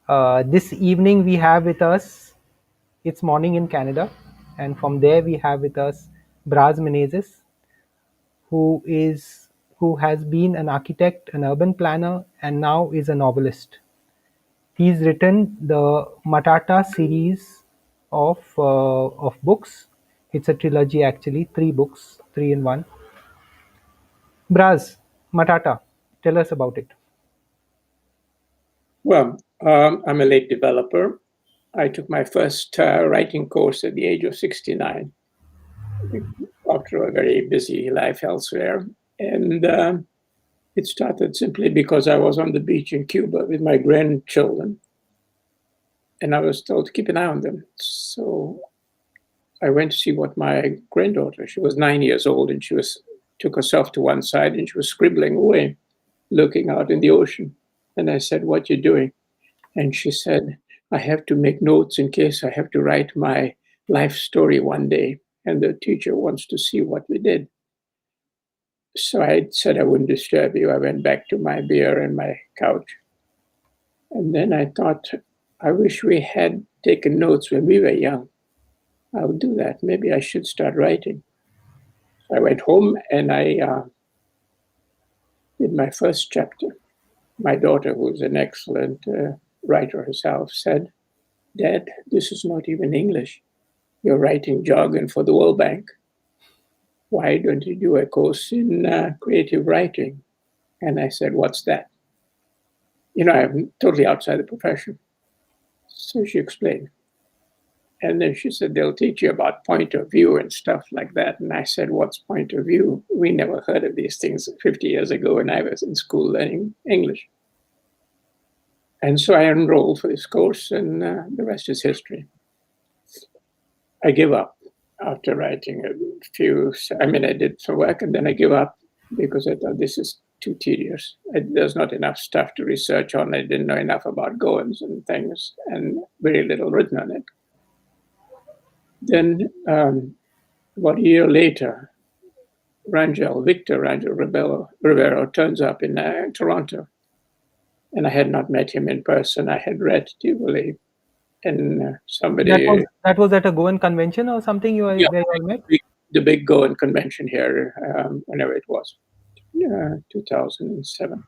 This evening we have with us, it's morning in Canada, and from there we have with us Braz Menezes, who is who has been an architect, an urban planner, and now is a novelist. He's written the Matata series of books. It's a trilogy actually, three books, three in one. Braz, Matata, tell us about it. Well, I'm a late developer. I took my first writing course at the age of 69 after a very busy life elsewhere. And it started simply because I was on the beach in Cuba with my grandchildren. And I was told to keep an eye on them. So I went to see what my granddaughter, she was 9 years old, and took herself to one side and she was scribbling away, looking out in the ocean. And I said, "What you doing?" And she said, "I have to make notes in case I have to write my life story one day. And the teacher wants to see what we did." So I said I wouldn't disturb you. I went back to my beer and my couch. And then I thought, I wish we had taken notes when we were young. I'll do that. Maybe I should start writing. So I went home and I did my first chapter. My daughter, who's an excellent writer herself, said, "Dad, this is not even English. You're writing jargon for the World Bank. Why don't you do a course in creative writing?" And I said, "What's that?" I'm totally outside the profession. So she explained. And then she said, "They'll teach you about point of view and stuff like that." And I said, "What's point of view? We never heard of these things 50 years ago when I was in school learning English." And so I enrolled for this course, and the rest is history. I give up after writing a few. I did some work and then I give up because I thought this is too tedious. There's not enough stuff to research on. I didn't know enough about Goans and things, and very little written on it. Then about a year later, Victor Rangel Rivero turns up in Toronto. And I had not met him in person. I had read Tivoli, and somebody... That was at a Goan convention or something where you all met? The big Goan convention here, whenever it was, 2007.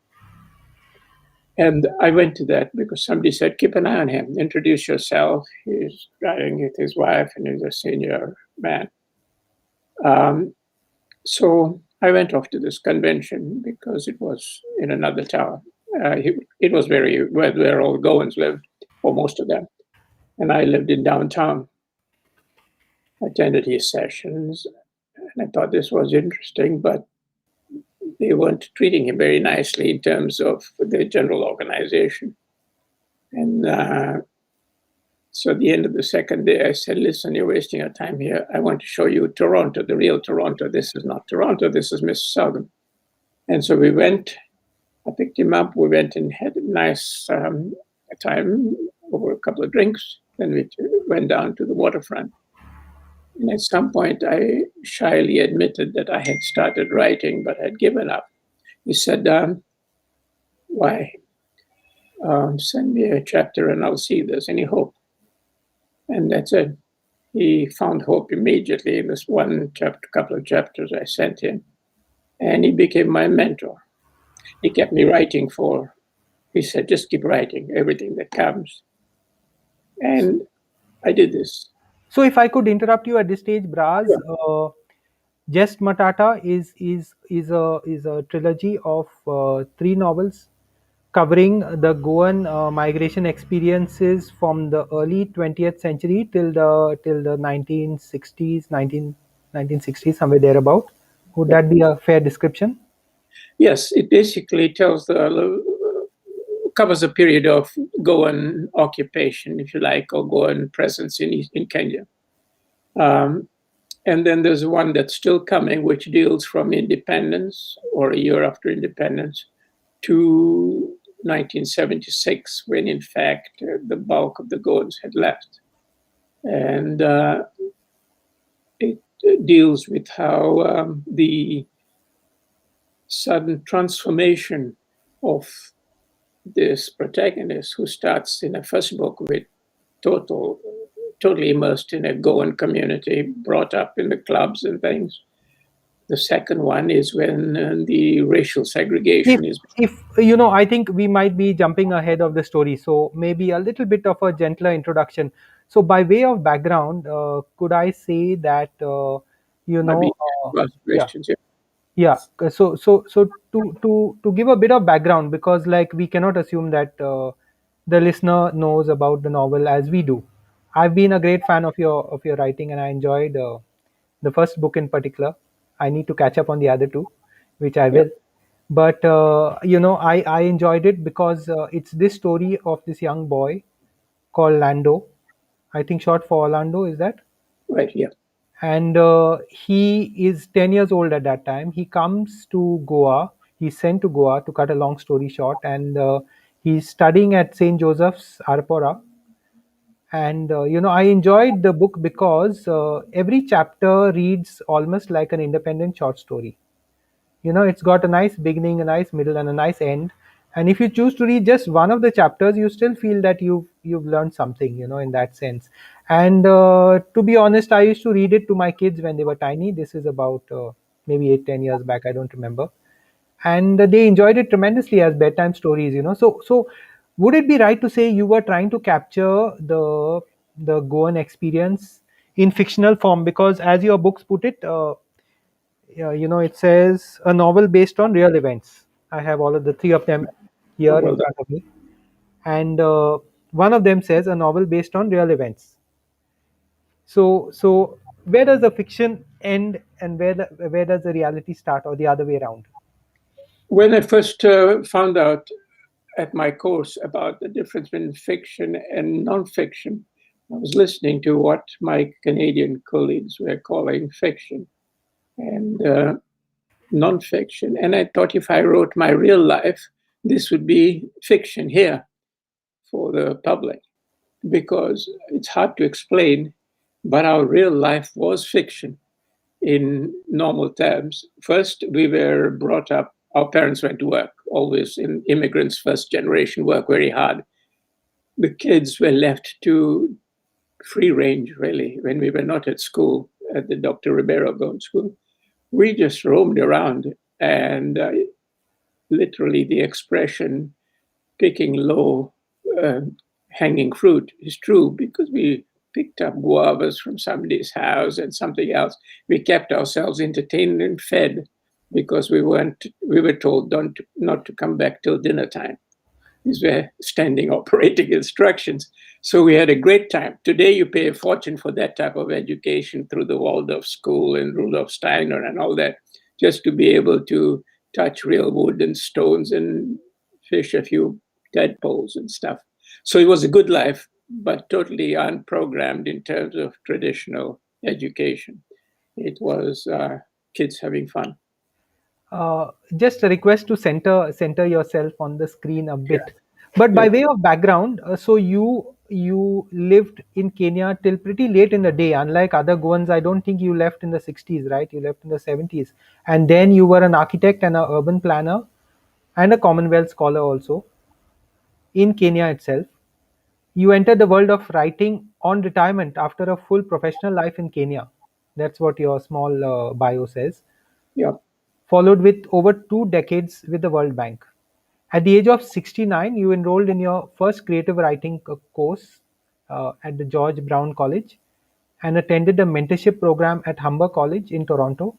And I went to that because somebody said, "Keep an eye on him, introduce yourself. He's driving with his wife and he's a senior man." So I went off to this convention because it was in another town. It was where all Goans lived, or most of them. And I lived in downtown. I attended his sessions, and I thought this was interesting, but they weren't treating him very nicely in terms of the general organization. And so at the end of the second day, I said, "Listen, you're wasting your time here. I want to show you Toronto, the real Toronto. This is not Toronto. This is Mississauga." And so we went. I picked him up. We went and had a nice time over a couple of drinks. Then we went down to the waterfront. And at some point, I shyly admitted that I had started writing, but had given up. He said, "Why? Send me a chapter and I'll see if there's any hope." And that's it. He found hope immediately in this one couple of chapters I sent him. And he became my mentor. He kept me writing he said, "Just keep writing everything that comes." And I did this. So if I could interrupt you at this stage, Braz, Just Matata is a trilogy of three novels covering the Goan migration experiences from the early 20th century till the 1960s, 1960s, somewhere thereabout. Would that be a fair description? Yes, it basically covers a period of Goan occupation, if you like, or Goan presence in Kenya. And then there's one that's still coming, which deals from independence or a year after independence to 1976, when in fact the bulk of the Goans had left. And it deals with how the sudden transformation of this protagonist who starts in the first book with totally immersed in a Goan community, brought up in the clubs and things. The second one is when the racial if segregation is. if I think we might be jumping ahead of the story, so maybe a little bit of a gentler introduction. So by way of background, could I say that you Might be know ask yeah. questions. Yeah. Yeah. So to give a bit of background, because like we cannot assume that the listener knows about the novel as we do. I've been a great fan of your writing, and I enjoyed the first book in particular. I need to catch up on the other two, which I Yeah. will. But I enjoyed it because it's this story of this young boy called Lando. I think short for Orlando is that, Right. Yeah. and he is 10 years old at that time. He comes to Goa. He's sent to Goa, to cut a long story short, and he's studying at St. Joseph's Arpora. And I enjoyed the book because every chapter reads almost like an independent short story. It's got a nice beginning, a nice middle, and a nice end. And if you choose to read just one of the chapters, you still feel that you've learned something, in that sense. And to be honest, I used to read it to my kids when they were tiny. This is about maybe 8-10 years back, I don't remember. And they enjoyed it tremendously as bedtime stories. So would it be right to say you were trying to capture the Goan experience in fictional form? Because as your books put it, yeah, it says a novel based on real events. I have all of the three of them Oh, here well in done. front of me, and one of them says a novel based on real events. So where does the fiction end, and where does the reality start, or the other way around? When I first found out at my course about the difference between fiction and nonfiction, I was listening to what my Canadian colleagues were calling fiction and nonfiction. And I thought if I wrote my real life, this would be fiction here for the public because it's hard to explain, but our real life was fiction in normal terms. First, we were brought up, our parents went to work, always in immigrants, first generation, work very hard. The kids were left to free range, really, when we were not at school, at the Dr. Ribeiro Goan School. We just roamed around, and literally the expression picking low uh, hanging fruit is true because we picked up guavas from somebody's house and something else. We kept ourselves entertained and fed because we were told don't not to come back till dinner time. These were standing operating instructions. So we had a great time. Today you pay a fortune for that type of education through the Waldorf School and Rudolf Steiner and all that, just to be able to touch real wood and stones and fish a few tadpoles and stuff. So it was a good life, but totally unprogrammed in terms of traditional education. It was kids having fun. Just a request to center yourself on the screen a Yeah. bit. But Yeah. by way of background, so you lived in Kenya till pretty late in the day. Unlike other Goans, I don't think you left in the 60s, right? You left in the 70s, and then you were an architect and an urban planner and a Commonwealth scholar also in Kenya itself. You entered the world of writing on retirement after a full professional life in Kenya. That's what your small bio says. Yeah. Followed with over 2 decades with the World Bank. At the age of 69, you enrolled in your first creative writing course at the George Brown College and attended a mentorship program at Humber College in Toronto.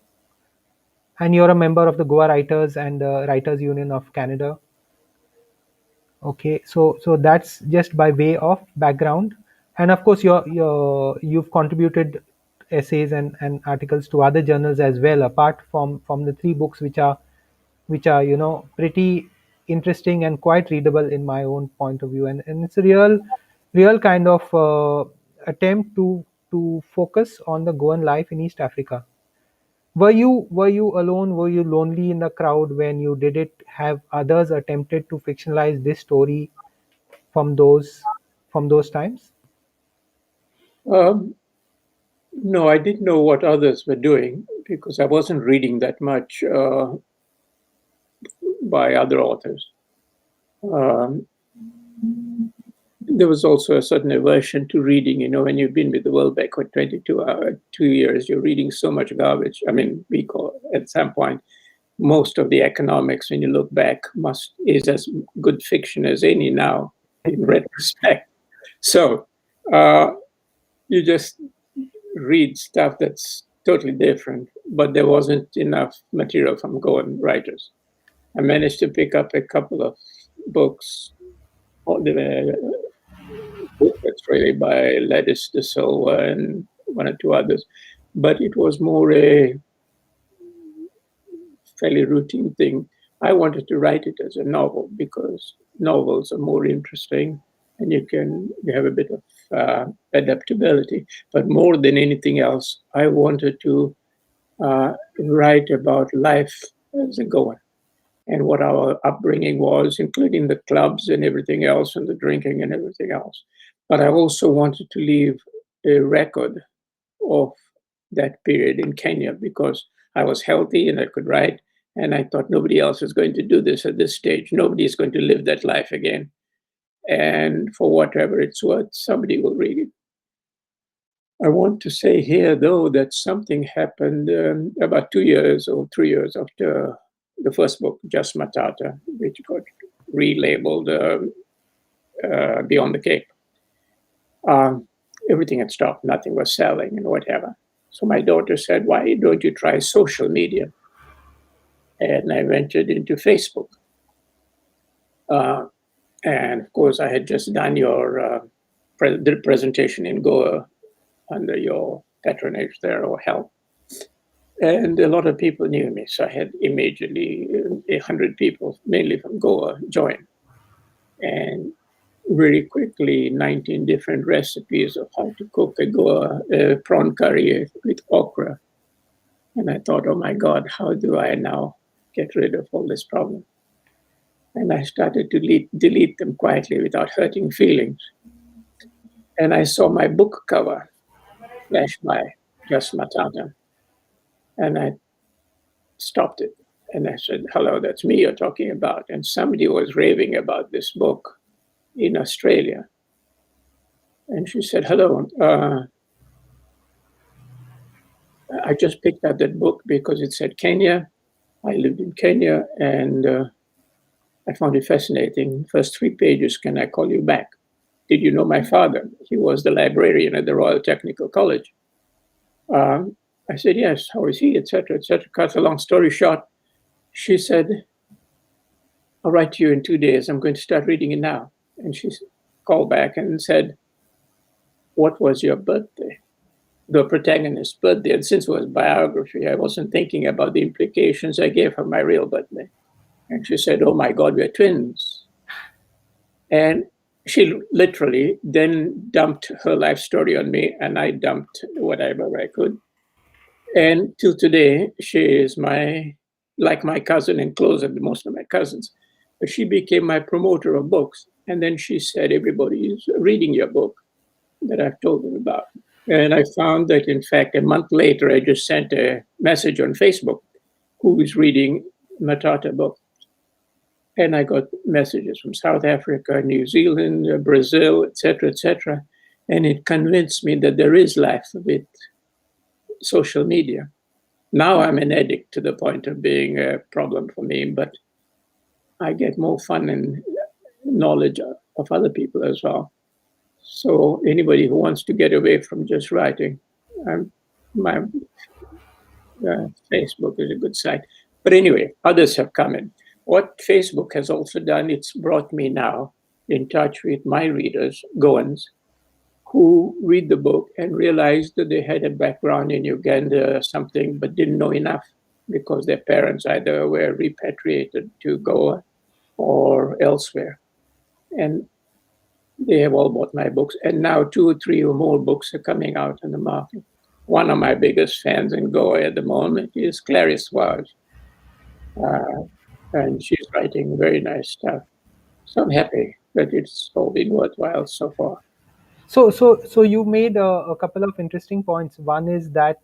And you're a member of the Goa Writers and the Writers Union of Canada. Okay, so that's just by way of background, and of course you've contributed essays and articles to other journals as well, apart from the three books which are pretty interesting and quite readable in my own point of view, and it's a real kind of attempt to focus on the Goan life in East Africa. Were you alone? Were you lonely in the crowd when you did it? Have others attempted to fictionalize this story from those times? Um, No, I didn't know what others were doing because I wasn't reading that much by other authors. Um, there was also a certain aversion to reading. When you've been with the World Bank for 22 2 years, you're reading so much garbage. I mean, we call at some point most of the economics, when you look back, is as good fiction as any now in retrospect. So uh, you just read stuff that's totally different, but there wasn't enough material from Goan writers. I managed to pick up a couple of books, booklets really by Ledis de Silva and one or two others, but it was more a fairly routine thing. I wanted to write it as a novel because novels are more interesting and you have a bit of adaptability. But more than anything else, I wanted to write about life as a Goan and what our upbringing was, including the clubs and everything else, and the drinking and everything else. But I also wanted to leave a record of that period in Kenya because I was healthy and I could write. And I thought nobody else is going to do this at this stage. Nobody is going to live that life again. And for whatever it's worth, somebody will read it. I want to say here, though, that something happened about 2 years or 3 years after the first book, Just Matata, which got relabeled Beyond the Cape. Everything had stopped, nothing was selling and whatever. So my daughter said, "Why don't you try social media?" And I ventured into Facebook. And of course, I had just done your presentation in Goa under your patronage there or help. And a lot of people knew me. So I had immediately 100 people, mainly from Goa, join. And very quickly, 19 different recipes of how to cook a Goa prawn curry with okra. And I thought, oh my God, how do I now get rid of all this problem? And I started to delete them quietly without hurting feelings. And I saw my book cover flash by, Just Matata. And I stopped it. And I said, hello, that's me you're talking about. And somebody was raving about this book in Australia. And she said, hello, I just picked up that book because it said Kenya. I lived in Kenya and I found it fascinating. First 3 pages, can I call you back? Did you know my father? He was the librarian at the Royal Technical College. I said, yes, how is he, etc., etc. Cut a long story short, she said, I'll write to you in 2 days. I'm going to start reading it now. And she called back and said, what was your birthday? The protagonist's birthday. And since it was biography, I wasn't thinking about the implications. I gave her my real birthday. And she said, oh my God, we're twins. And she literally then dumped her life story on me, and I dumped whatever I could. And till today, she is like my cousin and closer than most of my cousins. But she became my promoter of books. And then she said, everybody is reading your book that I've told them about. And I found that, in fact, a month later, I just sent a message on Facebook, who is reading Matata book. And I got messages from South Africa, New Zealand, Brazil, etc., etc. And it convinced me that there is life with social media. Now I'm an addict to the point of being a problem for me, but I get more fun and knowledge of other people as well. So anybody who wants to get away from just writing, my Facebook is a good site. But anyway, others have come in. What Facebook has also done, it's brought me now in touch with my readers, Goans, who read the book and realize that they had a background in Uganda or something, but didn't know enough because their parents either were repatriated to Goa or elsewhere. And they have all bought my books. And now 2 or 3 or more books are coming out in the market. One of my biggest fans in Goa at the moment is Clarice Waj. And she's writing very nice stuff. So I'm happy that it's all been worthwhile so far. So you made a couple of interesting points. One is that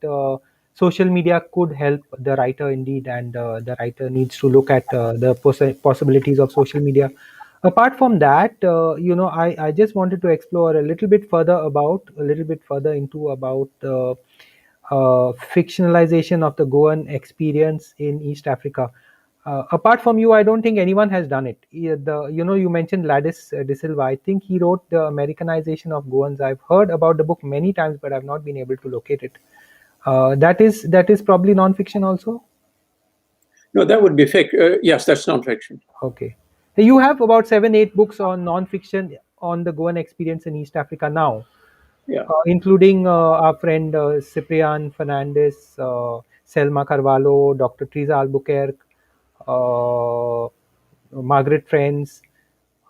social media could help the writer indeed, and the writer needs to look at the possibilities of social media. Apart from that, I just wanted to explore a little bit further into about fictionalization of the Goan experience in East Africa. Apart from you, I don't think anyone has done it. You mentioned Ladis De Silva. I think he wrote the Americanization of Goans. I've heard about the book many times, but I've not been able to locate it. That is probably non-fiction also. No, that would be fake. Yes, that's non-fiction. Okay. You have about 7, 8 books on non-fiction on the Goan experience in East Africa now, Yeah, including our friend Cyprian Fernandez, Selma Carvalho, Dr. Teresa Albuquerque, uh, Margaret Friends.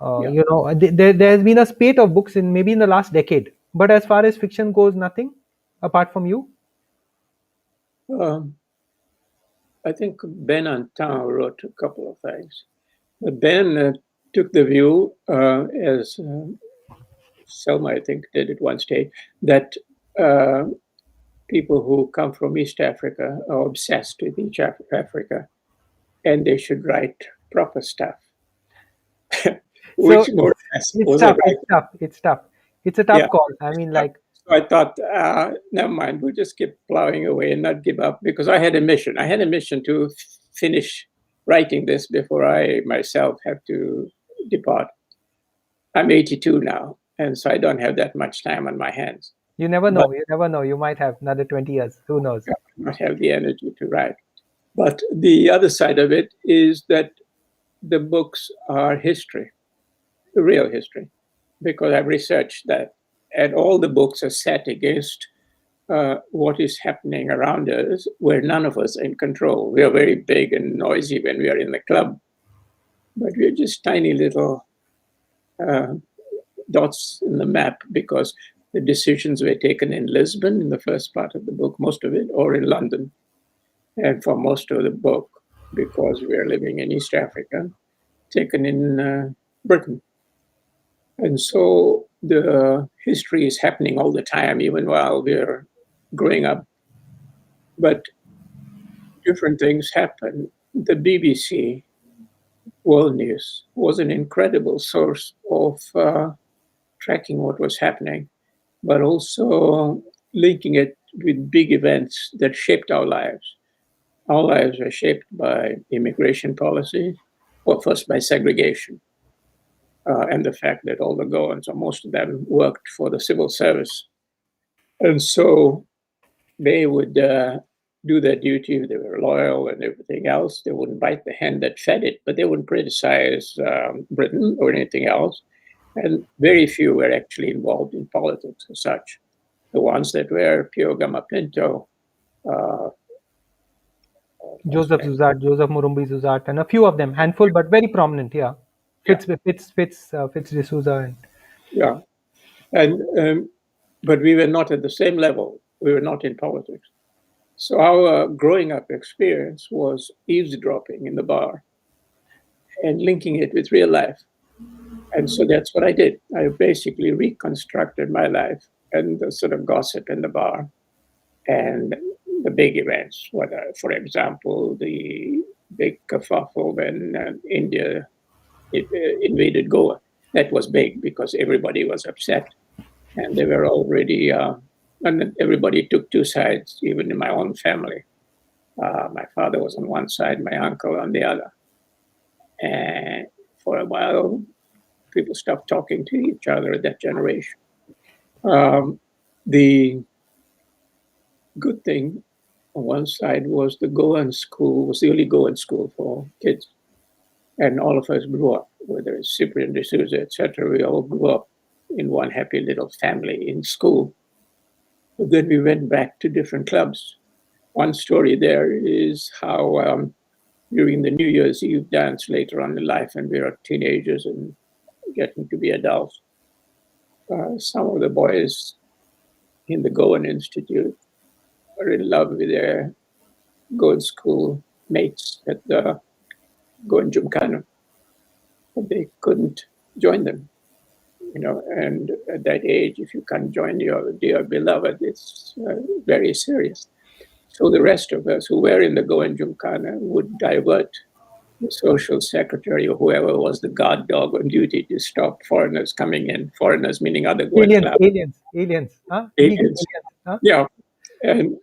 yeah. There has been a spate of books in maybe in the last decade. But as far as fiction goes, nothing apart from you. Um, I think Ben Antin wrote a couple of things. But Ben took the view, as Selma, I think, did at one stage, that uh, people who come from East Africa are obsessed with East Africa and they should write proper stuff, So which more or less it's was a tough. right. It's tough. It's tough. It's a Yeah. tough call. I mean, like, So I thought, never mind, we'll just keep plowing away and not give up because I had a mission. I had a mission to finish writing this before I myself have to depart. I'm 82 now, and so I don't have that much time on my hands. you never But know. You never know. You might have another 20 years. Who knows? I do not have the energy to write. But the other side of it is that the books are history, the real history, because I've researched that. And all the books are set against what is happening around us, where none of us are in control. We are very big and noisy when we are in the club, but we're just tiny little uh, dots in the map because the decisions were taken in Lisbon in the first part of the book, most of it, or in London. And for most of the book, because we're living in East Africa, taken in Britain. And so the history is happening all the time, even while we're growing up. But different things happen. The BBC World News was an incredible source of tracking what was happening, but also linking it with big events that shaped our lives. Our lives were shaped by immigration policy, well, first by segregation, and the fact that all the Goans, or most of them, worked for the civil service. And so they would do their duty. They were loyal and everything else. They wouldn't bite the hand that fed it, but they wouldn't criticize Britain or anything else. And very few were actually involved in politics as such. The ones that were, Pio Gama Pinto, uh, Joseph Murumbi Zuzat, and a few of them, handful, but very prominent. Yeah, yeah, Fitz D'Souza, and yeah. And but we were not at the same level. We were not in politics. So our growing up experience was eavesdropping in the bar and linking it with real life. And so that's what I did. I basically reconstructed my life and the sort of gossip in the bar and the big events, whether, for example, the big kerfuffle when India invaded Goa. That was big because everybody was upset and they were already, and everybody took two sides, even in my own family. My father was on one side, my uncle on the other. And for a while, people stopped talking to each other, that generation. Um, the good thing on one side was the Goan school was the only Goan school for kids. And all of us grew up, whether it's Cyprian D'Souza, etc. We all grew up in one happy little family in school. But then we went back to different clubs. One story there is how during the New Year's Eve dance later on in life, and we are teenagers and getting to be adults, some of the boys in the Goan Institute are in love with their Goan school mates at the Goan Gymkhana, but they couldn't join them. And at that age, if you can't join your dear beloved, it's very serious. So the rest of us who were in the Goan Gymkhana would divert the social secretary or whoever was the guard dog on duty to stop foreigners coming in. Foreigners meaning other Goan Aliens, clubs, aliens, aliens, huh? Illegal aliens. aliens, huh? Yeah, and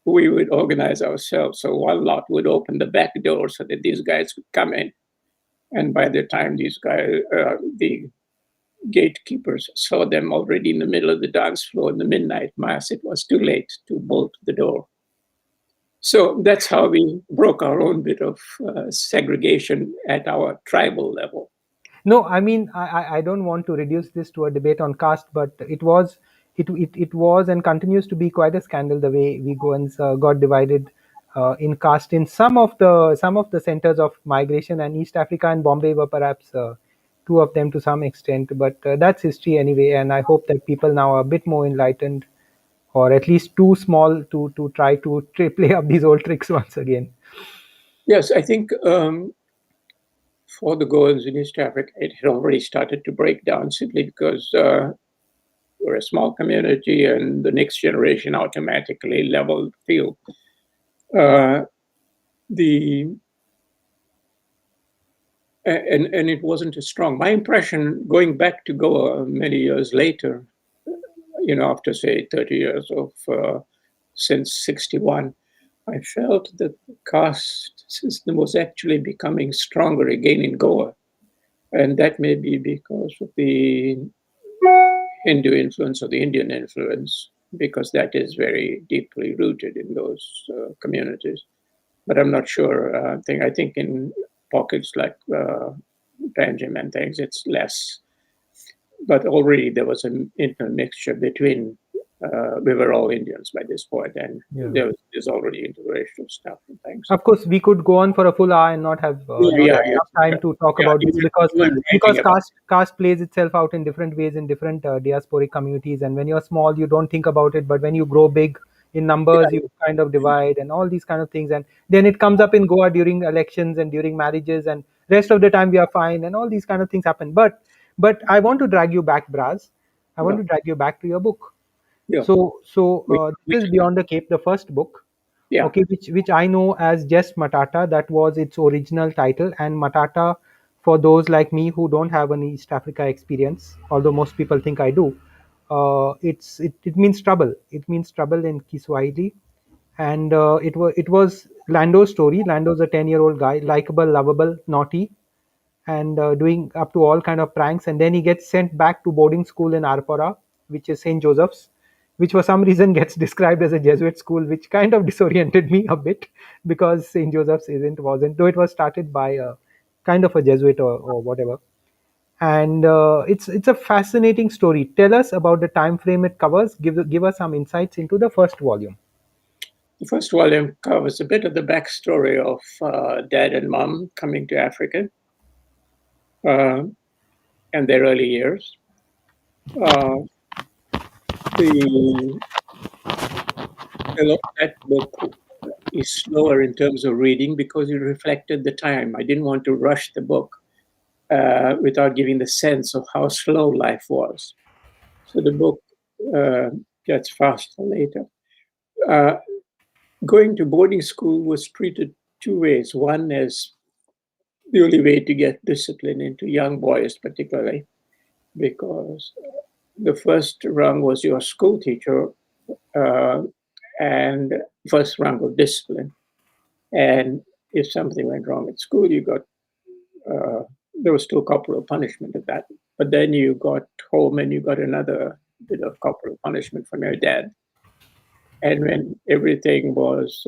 we would organize ourselves. So one lot would open the back door so that these guys would come in. And by the time these guys, the gatekeepers saw them already in the middle of the dance floor in the midnight mass, it was too late to bolt the door. So that's how we broke our own bit of segregation at our tribal level. No, I mean, I don't want to reduce this to a debate on caste, but it was and continues to be quite a scandal the way we go and got divided in caste in some of the centers of migration, and East Africa and Bombay were perhaps two of them to some extent. But that's history anyway, and I hope that people now are a bit more enlightened, or at least too small to try to play up these old tricks once again. Yes, I think for the Goans in East Africa, it had already started to break down simply because we're a small community and the next generation automatically leveled the field. The and it wasn't as strong. My impression, going back to Goa many years later, after say 30 years of since 61, I felt that the caste system was actually becoming stronger again in Goa. And that may be because of the Hindu influence or the Indian influence, because that is very deeply rooted in those communities. But I'm not sure. I think in pockets like Panjim and things, it's less. But already there was an intermixture between. We were all Indians by this point, and Yeah. there's already interracial stuff and things. Of course, we could go on for a full hour and Yeah, not yeah, have yeah, enough time to talk yeah. about this, because Even because writing about. caste plays itself out in different ways in different diasporic communities. And when you're small, you don't think about it, but when you grow big in numbers, Yeah, you kind of divide and all these kind of things. And then it comes up in Goa during elections and during marriages, and rest of the time we are fine, and all these kind of things happen. But I want to drag you back, Braz. I want yeah, to drag you back to your book. yeah. We, we, This is Beyond the Cape, the first book, yeah. okay, which I know as just Matata. That was its original title. And Matata, for those like me who don't have an East Africa experience, although most people think I do, it means trouble. It means trouble in Kiswahili. And it was Lando's story. Lando's a 10-year-old guy, likable, lovable, naughty, and doing up to all kind of pranks. And then he gets sent back to boarding school in Arpora, which is St. Joseph's, which for some reason gets described as a Jesuit school, which kind of disoriented me a bit, because St. Joseph's wasn't, though it was started by a kind of a Jesuit, or whatever. And it's a fascinating story. Tell us about the time frame it covers. Give us some insights into the first volume. The first volume covers a bit of the backstory of dad and mom coming to Africa uh, and their early years. Uh, the that book is slower in terms of reading because it reflected the time. I didn't want to rush the book without giving the sense of how slow life was. So the book uh, gets faster later. Uh, Going to boarding school was treated two ways. One is the only way to get discipline into young boys, particularly, because the first rung was your school teacher uh, and first rung of discipline. And if something went wrong at school, you got there was still corporal punishment at that. But then you got home and you got another bit of corporal punishment from your dad. And when everything was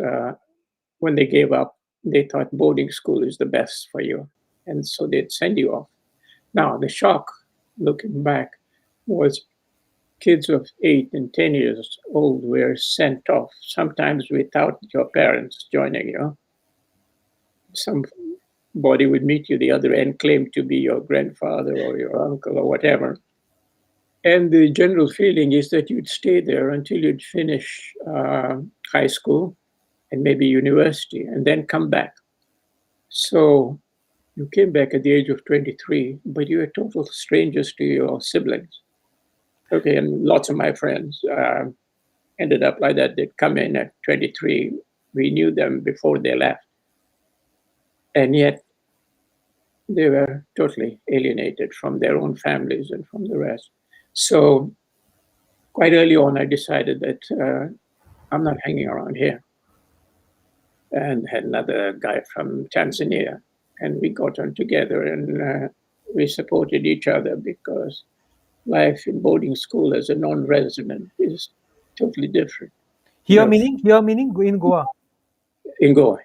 when they gave up, they thought boarding school is the best for you, and so they'd send you off. Now the shock, looking back, was kids of 8 and 10 years old were sent off, sometimes without your parents joining you. Somebody would meet you the other end, claim to be your grandfather or your uncle or whatever. And the general feeling is that you'd stay there until you'd finish high school and maybe university and then come back. So you came back at the age of 23, but you were total strangers to your siblings. Okay, and lots of my friends ended up like that. They'd come in at 23. We knew them before they left. And yet they were totally alienated from their own families and from the rest. So quite early on, I decided that I'm not hanging around here. And had another guy from Tanzania, and we got on together, and we supported each other because life in boarding school as a non-resident is totally different. The Here meaning in Goa. in Goa,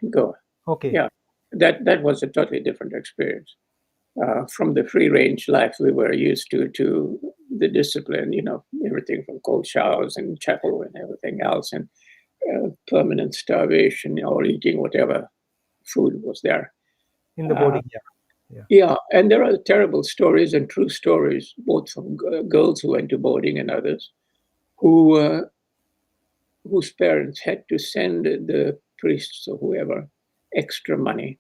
Okay. yeah, that was a totally different experience from the free range life we were used to the discipline. Everything from cold showers and chapel and everything else, and permanent starvation or eating whatever food was there. In the Uh, boarding, yeah. Yeah. yeah, and there are terrible stories and true stories, both from girls who went to boarding and others who whose parents had to send the priests or whoever extra money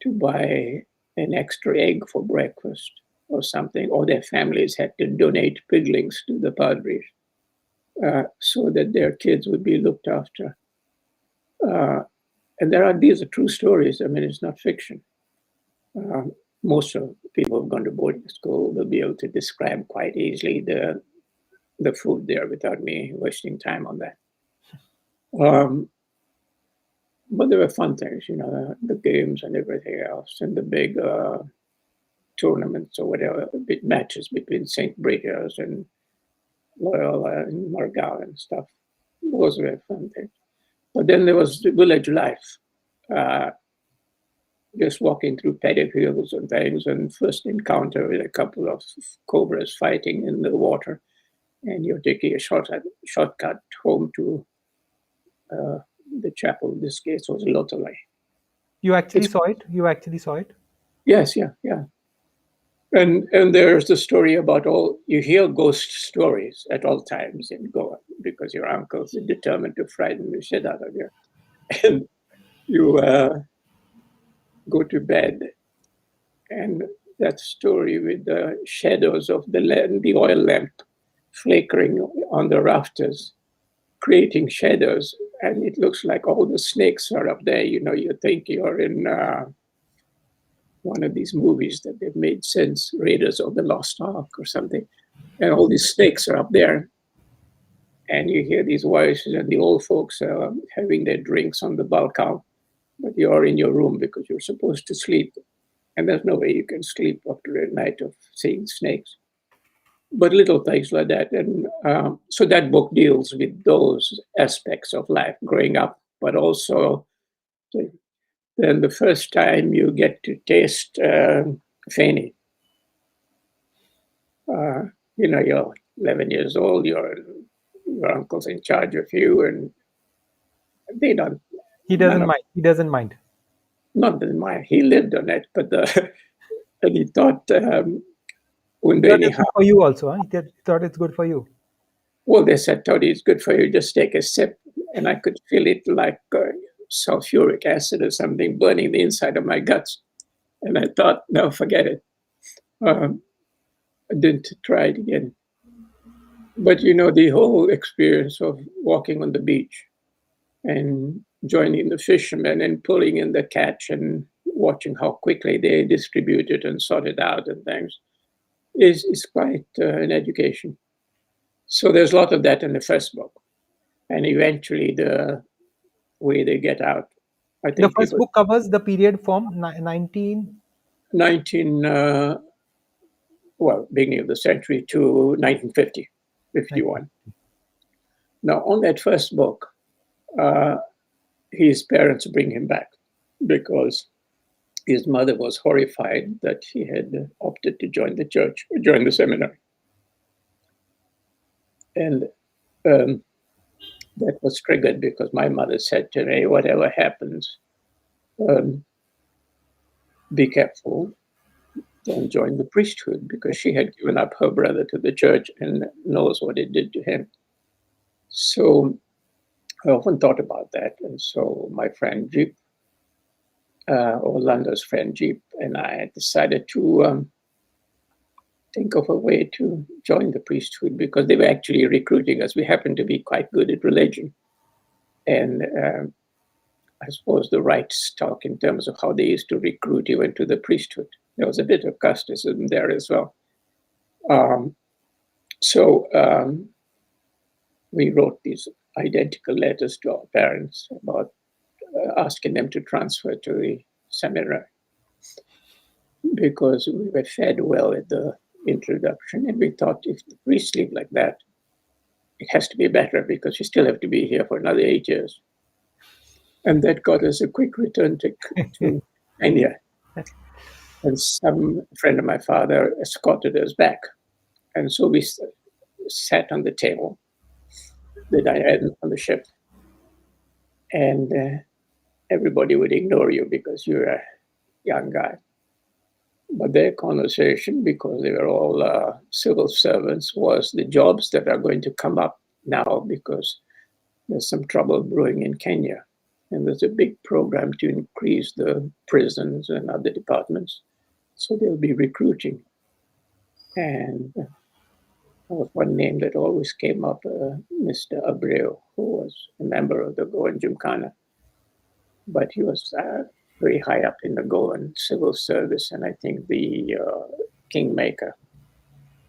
to buy an extra egg for breakfast or something, or their families had to donate piglings to the padres so that their kids would be looked after. Uh, and these are true stories. I mean, it's not fiction. Most of the people who've gone to boarding school will be able to describe quite easily the food there without me wasting time on that. But there were fun things, the games and everything else, and the big tournaments or whatever, big matches between St. Bridget's and Loyola and Margal and stuff. Those were fun things. But then there was the village life, uh, just walking through paddock fields and things, and first encounter with a couple of cobras fighting in the water, and you're taking a shortcut home to uh, the chapel. In this case was Lotolai. You actually It's saw it? You actually saw it? yes, yeah, yeah. And there's the story about all you hear ghost stories at all times in Goa because your uncles are determined to frighten the shit out of you. And you go to bed, and that story with the shadows of the oil lamp flickering on the rafters, creating shadows, and it looks like all the snakes are up there. You think you're in one of these movies that they've made since Raiders of the Lost Ark or something, and all these snakes are up there, and you hear these voices, and the old folks are having their drinks on the balcony, but you're in your room because you're supposed to sleep, and there's no way you can sleep after a night of seeing snakes. But little things like that, and so that book deals with those aspects of life growing up, but also then the first time you get to taste Fanny. Uh, you're 11 years old, your uncle's in charge of you, and they don't, He none doesn't of, mind. He doesn't mind. not in my, he lived on it, but and he thought, He wouldn't do thought any it's harm. good for you also, huh? Thought it's good for you. Well, they said, Tony, it's good for you, just take a sip. And I could feel it like sulfuric acid or something burning the inside of my guts. And I thought, no, forget it. Um, I didn't try it again. But the whole experience of walking on the beach and joining the fishermen and pulling in the catch and watching how quickly they distribute it and sort it out and things is quite an education. So there's a lot of that in the first book. And eventually the way they get out. I The think first people book covers the period from 19. 19 beginning of the century to 1950, 51. Now on that first book, uh, his parents bring him back because his mother was horrified that he had opted to join the church, join the seminary. And um, that was triggered because my mother said to me, whatever happens, um, be careful, don't join the priesthood, because she had given up her brother to the church and knows what it did to him. So I often thought about that. And so my friend Jeep, Orlando's friend Jeep, and I decided to think of a way to join the priesthood because they were actually recruiting us. We happened to be quite good at religion. And I suppose, the right stock in terms of how they used to recruit even to the priesthood. There was a bit of casteism there as well. So we wrote these identical letters to our parents about asking them to transfer to the seminary because we were fed well at the introduction, and we thought if the priests live like that, it has to be better because you still have to be here for another 8 years. And that got us a quick return to India. And some friend of my father escorted us back. And so we sat on the table that I had on the ship. And everybody would ignore you because you're a young guy. But their conversation, because they were all civil servants, was the jobs that are going to come up now because there's some trouble brewing in Kenya. And there's a big program to increase the prisons and other departments. So they'll be recruiting. And there was one name that always came up, Mr. Abreu, who was a member of the Goan Gymkhana. But he was very high up in the Goan civil service, and I think the kingmaker.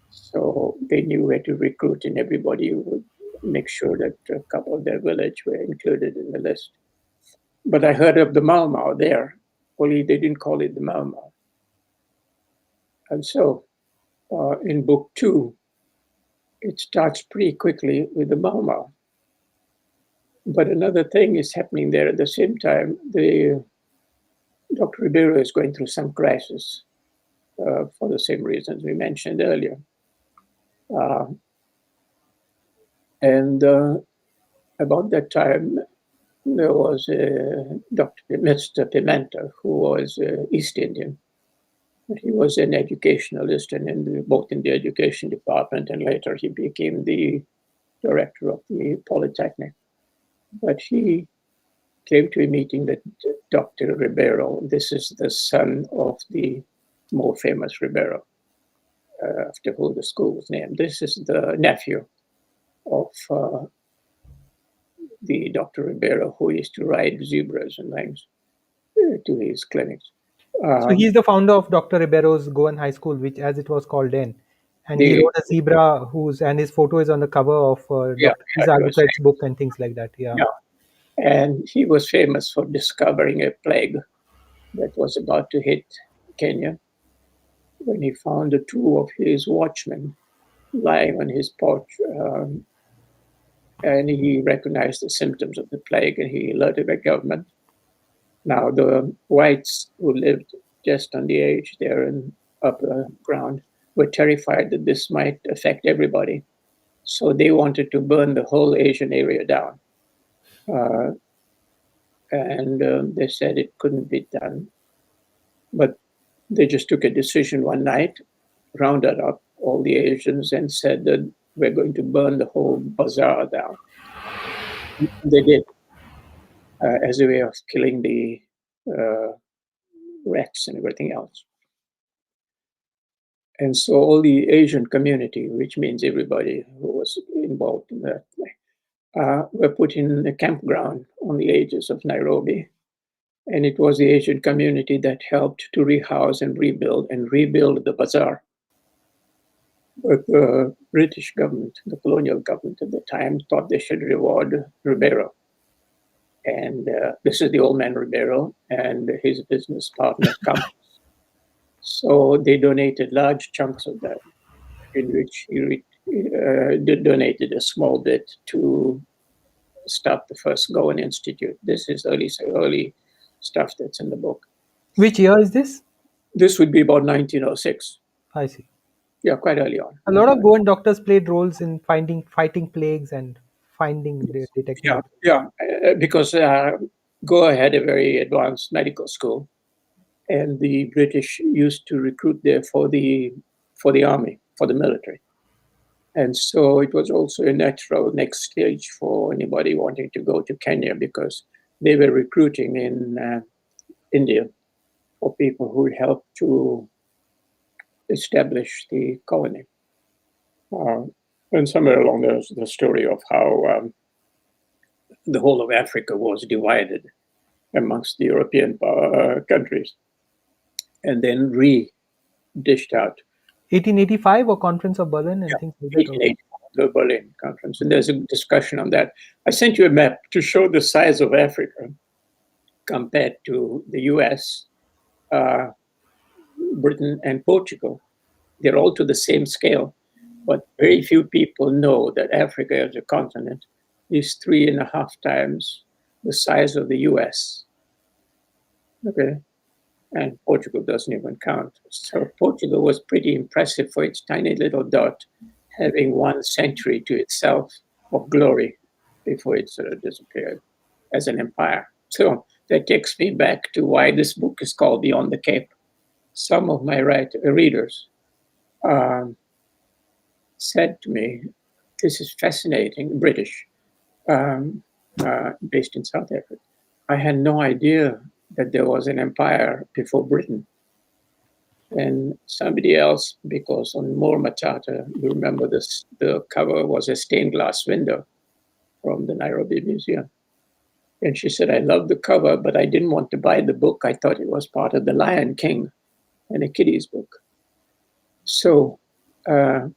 So they knew where to recruit, and everybody would make sure that a couple of their village were included in the list. But I heard of the Mau Mau there, only they didn't call it the Mau Mau. And so in book 2, it starts pretty quickly with the Mau Mau. But another thing is happening there at the same time. Dr. Ribeiro is going through some crisis for the same reasons we mentioned earlier. And about that time, there was Mr. Pimenta, who was East Indian. He was an educationalist and both in the education department, and later he became the director of the Polytechnic. But he came to a meeting that Dr. Ribeiro, this is the son of the more famous Ribeiro, after who the school was named. This is the nephew of the Dr. Ribeiro, who used to ride zebras and things to his clinics. So he's the founder of Dr. Ribeiro's Goan High School, which as it was called then. And he wrote a zebra and his photo is on the cover of Dr. Agutet's book and things like that. Yeah. And he was famous for discovering a plague that was about to hit Kenya when he found 2 of his watchmen lying on his porch. And he recognized the symptoms of the plague and he alerted the government. Now, the whites who lived just on the edge there in upper ground were terrified that this might affect everybody. So they wanted to burn the whole Asian area down. And they said it couldn't be done. But they just took a decision one night, rounded up all the Asians and said that we're going to burn the whole bazaar down. They did, as a way of killing the rats and everything else. And so all the Asian community, which means everybody who was involved in that, were put in a campground on the edges of Nairobi. And it was the Asian community that helped to rehouse and rebuild the bazaar. But the British government, the colonial government at the time, thought they should reward Ribeiro. And this is the old man Ribeiro and his business partner, Campos. So they donated large chunks of that, in which he donated a small bit to start the first Goan Institute. This is early stuff that's in the book. Which year is this? This would be about 1906. I see. Yeah, quite early on. A lot of Goan doctors played roles in fighting plagues and detecting. Yeah, because Goa had a very advanced medical school, and the British used to recruit there for the army, for the military. And so it was also a natural next stage for anybody wanting to go to Kenya because they were recruiting in India for people who would help to establish the colony. And somewhere along there's the story of how the whole of Africa was divided amongst the European countries, and then dished out. 1885 or Conference of Berlin and things like that. 1880, the Berlin Conference, and there's a discussion on that. I sent you a map to show the size of Africa compared to the US, Britain, and Portugal. They're all to the same scale, but very few people know that Africa as a continent is 3.5 times the size of the US. Okay. And Portugal doesn't even count. So Portugal was pretty impressive for its tiny little dot, having 1 century to itself of glory before it sort of disappeared as an empire. So that takes me back to why this book is called Beyond the Cape. Some of my readers said to me, this is fascinating, British, based in South Africa. I had no idea that there was an empire before Britain. And somebody else, because on More Matata, you remember this, the cover was a stained glass window from the Nairobi Museum. And she said, I love the cover, but I didn't want to buy the book. I thought it was part of the Lion King and a kiddies book. So my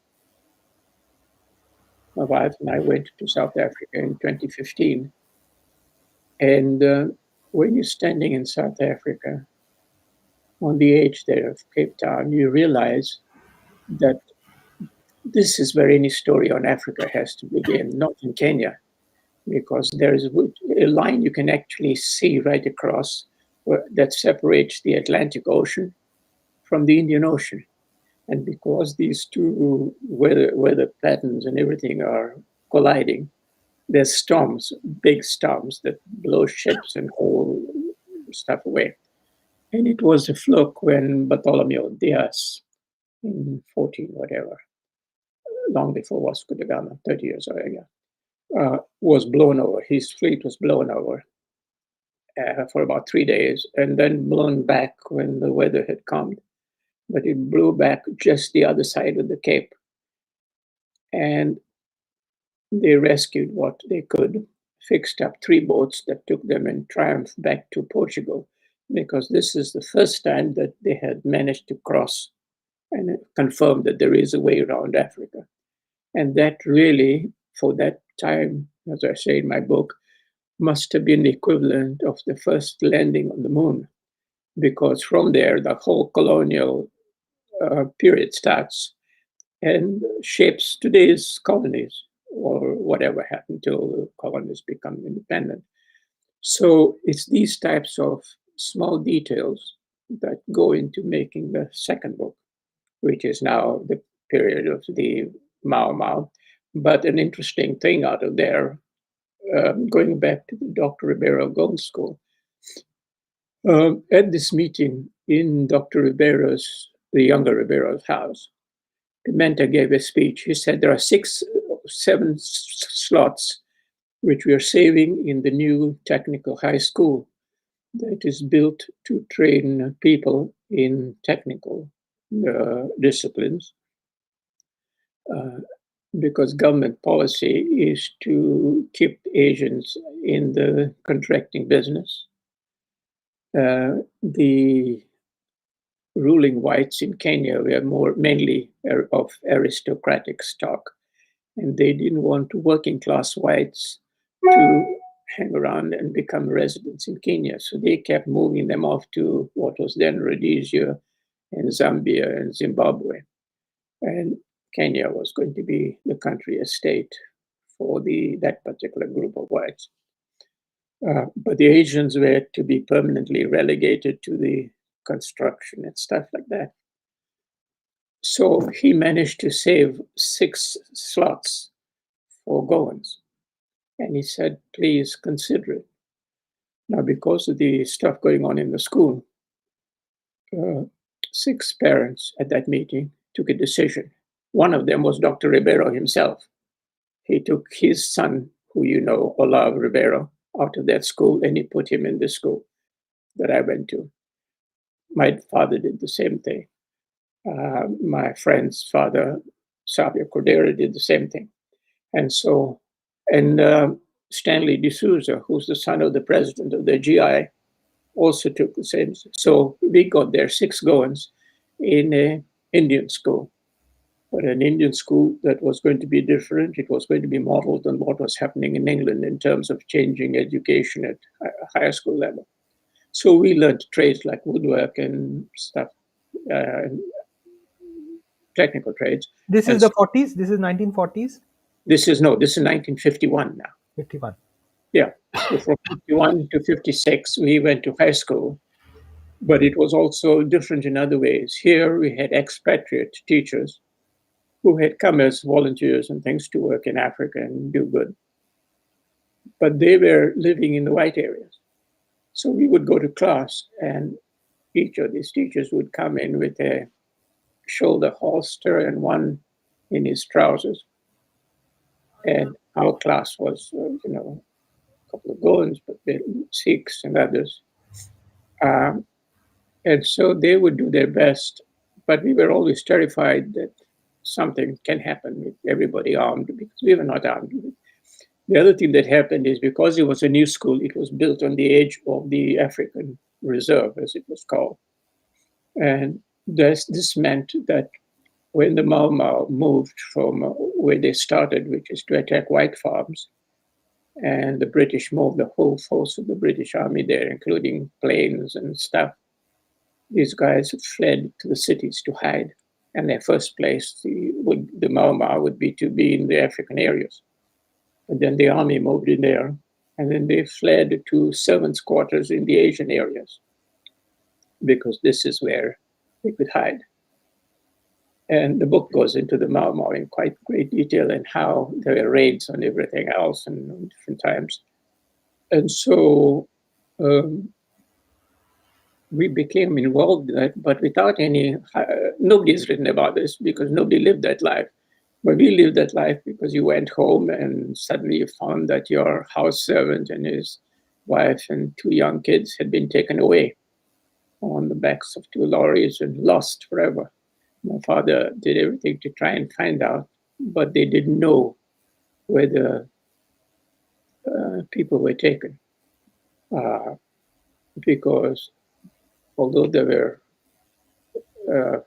wife and I went to South Africa in 2015. And when you're standing in South Africa, on the edge there of Cape Town, you realize that this is where any story on Africa has to begin, not in Kenya, because there is a line you can actually see right across that separates the Atlantic Ocean from the Indian Ocean. And because these two weather patterns and everything are colliding, there's storms, big storms that blow ships and haul stuff away. And it was a fluke when Bartholomew Diaz, in 14 whatever, long before Vasco da Gama, 30 years earlier, was blown over. His fleet was blown over for about 3 days and then blown back when the weather had calmed. But it blew back just the other side of the Cape. And they rescued what they could, fixed up 3 boats that took them in triumph back to Portugal, because this is the first time that they had managed to cross and confirm that there is a way around Africa. And that really, for that time, as I say in my book, must have been the equivalent of the first landing on the moon, because from there, the whole colonial period starts and shapes today's colonies, or whatever happened till the colonies become independent. So it's these types of small details that go into making the second book, which is now the period of the Mau Mau. But an interesting thing out of there, going back to the Dr. Ribeiro Goan School, at this meeting in Dr. Ribeiro's, the younger Ribeiro's house, Pimenta gave a speech. He said there are 7 slots which we are saving in the new technical high school that is built to train people in technical disciplines, because government policy is to keep Asians in the contracting business. The ruling whites in Kenya were mainly of aristocratic stock, and they didn't want working class whites to hang around and become residents in Kenya. So they kept moving them off to what was then Rhodesia and Zambia and Zimbabwe. And Kenya was going to be the country estate for that particular group of whites. But the Asians were to be permanently relegated to the construction and stuff like that. So he managed to save 6 slots for Goans. And he said, please consider it. Now, because of the stuff going on in the school, 6 parents at that meeting took a decision. One of them was Dr. Ribeiro himself. He took his son, who you know, Olav Ribeiro, out of that school, and he put him in the school that I went to. My father did the same thing. My friend's father, Savio Cordeiro, did the same thing. And so, Stanley D'Souza, who's the son of the president of the GI, also took the same. So we got there 6 Goans in an Indian school, but an Indian school that was going to be different. It was going to be modeled on what was happening in England in terms of changing education at a higher school level. So we learned trades like woodwork and stuff, and technical trades. This And is the 40s. This is 1940s. this is 1951 now. 51. Yeah. So from 51 to 56, we went to high school, but it was also different in other ways. Here we had expatriate teachers who had come as volunteers and things to work in Africa and do good. But they were living in the white areas. So we would go to class, and each of these teachers would come in with a shoulder holster and one in his trousers. And our class was, a couple of Goans, but Sikhs and others. And so they would do their best, but we were always terrified that something can happen with everybody armed, because we were not armed. The other thing that happened is, because it was a new school, it was built on the edge of the African Reserve, as it was called. And this meant that when the Mau Mau moved from where they started, which is to attack white farms, and the British moved the whole force of the British Army there, including planes and stuff, these guys fled to the cities to hide. And their first place, the Mau Mau, would be to be in the African areas. And then the army moved in there, and then they fled to servants' quarters in the Asian areas, because this is where they could hide. And the book goes into the Mau Mau in quite great detail, and how there were raids on everything else and different times. And so we became involved in that, but without nobody's written about this, because nobody lived that life. But we lived that life because you went home and suddenly you found that your house servant and his wife and 2 young kids had been taken away on the backs of 2 lorries and lost forever. My father did everything to try and find out, but they didn't know where the people were taken. Because although there were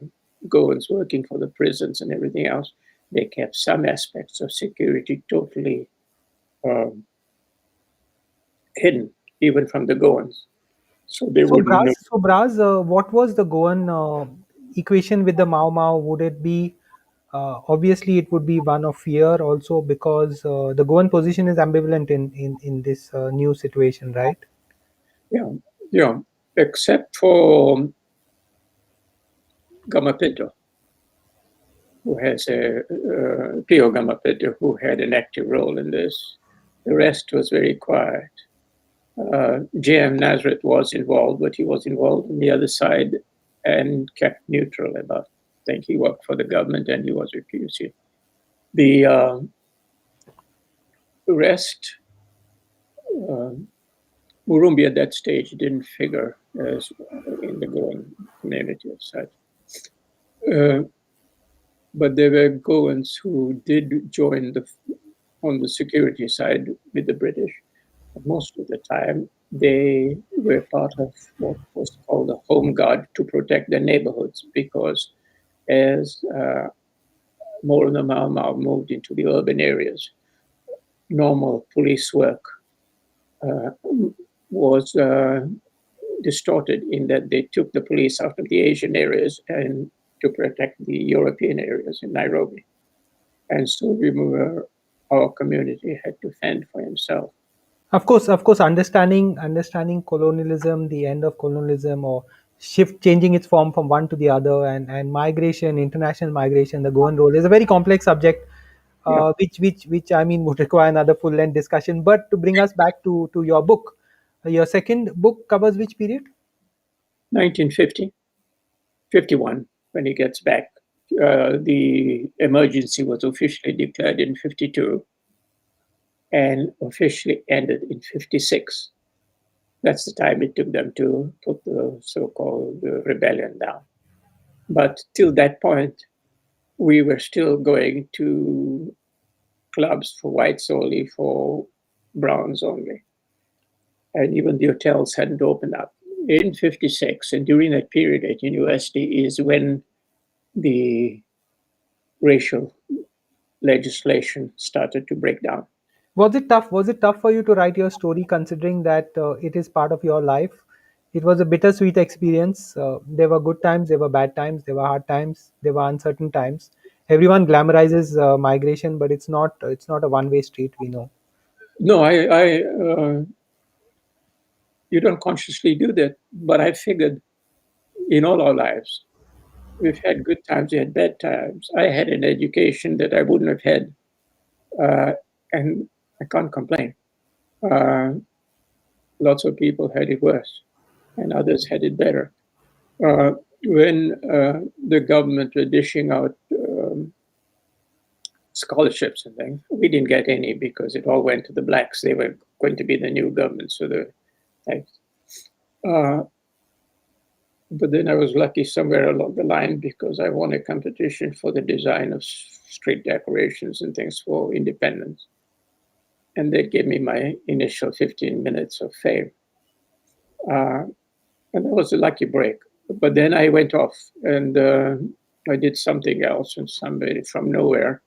Goans working for the prisons and everything else, they kept some aspects of security totally hidden, even from the Goans. So they wouldn't know. Braz, what was the Goan equation with the Mau Mau? Would it be obviously it would be one of fear also, because the Goan position is ambivalent in this new situation, right? Yeah. Except for Gamapinto, who has Pio Gamapinto, who had an active role in this. The rest was very quiet. J.M. Nazareth was involved, but he was involved on the other side and kept neutral about things. He worked for the government and he was with PUC. The rest, Murumbi at that stage didn't figure as in the Goan community as such. But there were Goans who did join on the security side with the British. But most of the time, they were part of what was called the Home Guard to protect their neighborhoods, because as more of the Mau Mau moved into the urban areas, normal police work was distorted, in that they took the police out of the Asian areas and to protect the European areas in Nairobi. And so our community had to fend for himself. Of course, understanding colonialism, the end of colonialism, or changing its form from one to the other, and migration, international migration, the Goan role is a very complex subject, Yeah. which I mean would require another full length discussion. But to bring us back to your book, your second book covers which period? 1950, 51, when he gets back. The emergency was officially declared in 52 and officially ended in 56. That's the time it took them to put the so-called rebellion down. But till that point, we were still going to clubs for whites only, for browns only. And even the hotels hadn't opened up. in 56, and during that period at university is when the racial legislation started to break down. Was it tough? Was it tough for you to write your story, considering that it is part of your life? It was a bittersweet experience. There were good times, there were bad times, there were hard times, there were uncertain times. Everyone glamorizes migration, but it's not a one-way street. We know. No, you don't consciously do that, but I figured in all our lives, we've had good times, we had bad times. I had an education that I wouldn't have had, uh, and I can't complain. Uh, Lots of people had it worse, and others had it better. Uh, when the government were dishing out scholarships and things, we didn't get any because it all went to the blacks. They were going to be the new government, so the thanks. Uh, but then I was lucky somewhere along the line because I won a competition for the design of street decorations and things for independence. And they gave me my initial 15 minutes of fame. And that was a lucky break. But then I went off and I did something else, and somebody from nowhere,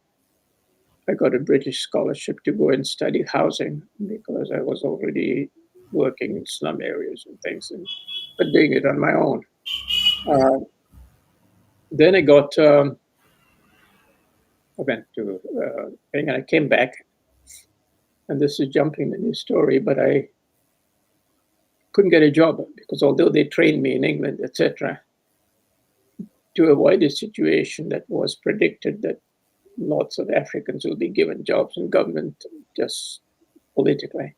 I got a British scholarship to go and study housing because I was already working in slum areas and things, but doing it on my own. Uh, then I went to, and I came back, and this is jumping the new story, but I couldn't get a job because although they trained me in England, etc., to avoid a situation that was predicted that lots of Africans will be given jobs in government just politically.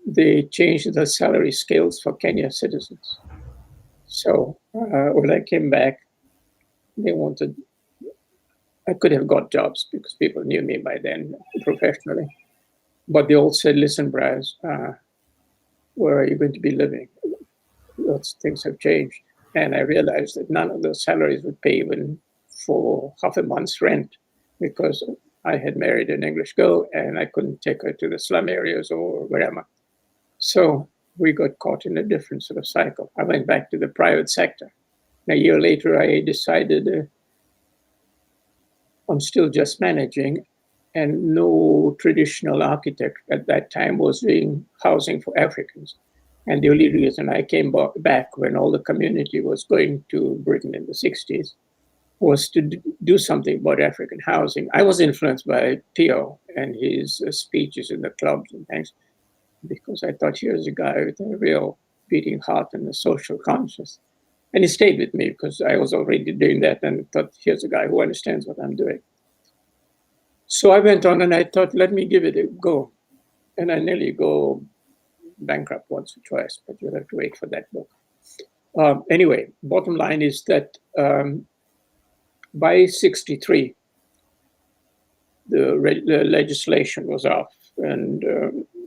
They changed the salary scales for Kenya citizens. So when I came back, they wanted, I could have got jobs because people knew me by then professionally. But they all said, listen, Braz, where are you going to be living? Lots of things have changed. And I realized that none of those salaries would pay even for half a month's rent because I had married an English girl and I couldn't take her to the slum areas or wherever. So we got caught in a different sort of cycle. I went back to the private sector. A year later, I decided I'm still just managing, and no traditional architect at that time was doing housing for Africans. And the only reason I came back when all the community was going to Britain in the 60s was to do something about African housing. I was influenced by Theo and his speeches in the clubs and things, because I thought here's a guy with a real beating heart and a social conscience. And he stayed with me because I was already doing that and thought, here's a guy who understands what I'm doing. So I went on and I thought, let me give it a go. And I nearly go bankrupt once or twice, but you'll have to wait for that book. Anyway, bottom line is that by 63, the legislation was off and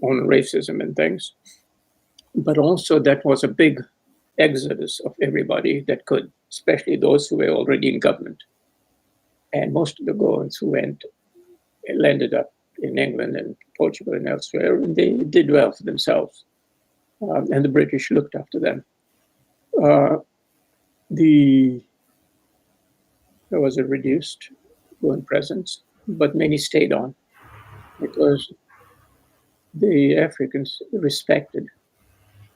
on racism and things. But also that was a big exodus of everybody that could, especially those who were already in government. And most of the Goans who went landed up in England and Portugal and elsewhere, and they did well for themselves. And the British looked after them. There was a reduced Goan presence, but many stayed on because the Africans respected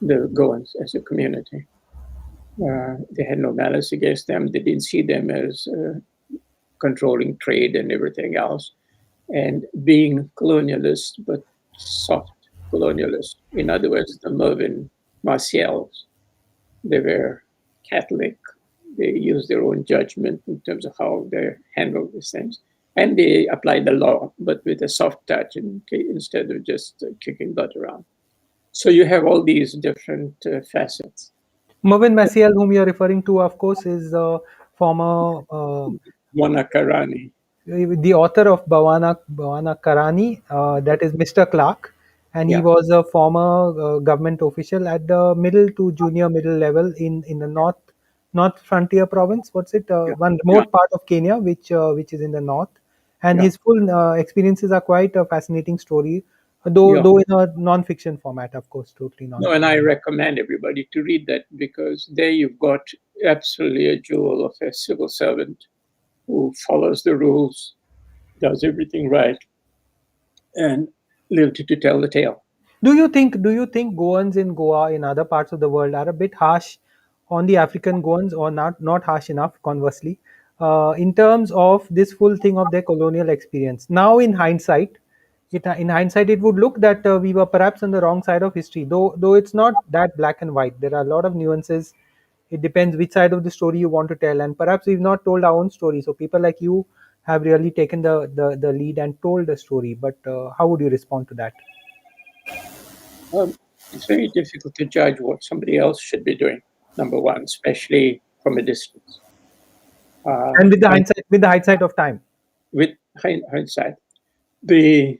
the Goans as a community. They had no malice against them. They didn't see them as controlling trade and everything else. And being colonialist, but soft colonialist. In other words, the Mervyn Martials, they were Catholic. They used their own judgment in terms of how they handled these things. And they applied the law, but with a soft touch instead of just kicking butt around. So you have all these different facets. Mervyn Maciel, whom you're referring to, of course, is former Wanakarani. the author of Bhawana Karani, that is Mr. Clark, and he Yeah, was a former government official at the middle to junior middle level in the north frontier province. What's it? yeah, One yeah, remote part of Kenya, which is in the north, and yeah. his full experiences are quite a fascinating story. though Yeah. though in a non-fiction format, of course, totally No, and I non-fiction. recommend everybody to read that because there you've got absolutely a jewel of a civil servant who follows the rules, does everything right, and lived to tell the tale. Do you think Goans in Goa in other parts of the world are a bit harsh on the African Goans, or not harsh enough, conversely, in terms of this full thing of their colonial experience? Now, in hindsight, it would look that we were perhaps on the wrong side of history, though it's not that black and white. There are a lot of nuances. It depends which side of the story you want to tell, and perhaps we've not told our own story. So people like you have really taken the lead and told the story. But how would you respond to that? It's very difficult to judge what somebody else should be doing, number one, especially from a distance. And with the And hindsight of time. with hindsight, the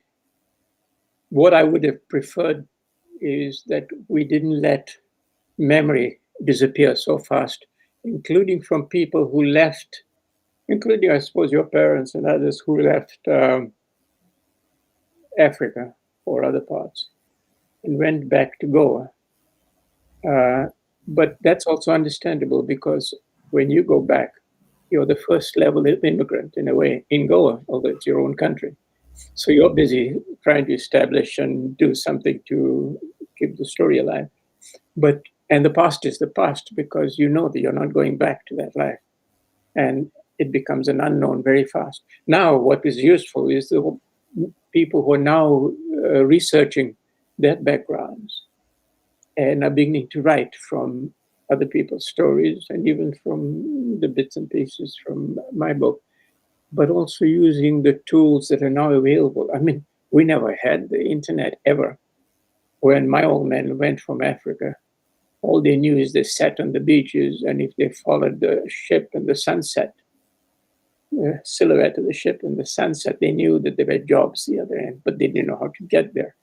what I would have preferred is that we didn't let memory disappear so fast, including from people who left, including, I suppose, your parents and others who left Africa or other parts and went back to Goa. Uh, but that's also understandable because when you go back, you're the first level immigrant in a way in Goa, although it's your own country. So you're busy trying to establish and do something to keep the story alive. But and the past is the past because you know that you're not going back to that life, and it becomes an unknown very fast. Now, what is useful is the people who are now researching their backgrounds and are beginning to write from other people's stories and even from the bits and pieces from my book, but also using the tools that are now available. I mean, we never had the internet ever. When my old men went from Africa, all they knew is they sat on the beaches, and if they followed the ship and the sunset, the silhouette of the ship and the sunset, they knew that there were jobs the other end, but they didn't know how to get there.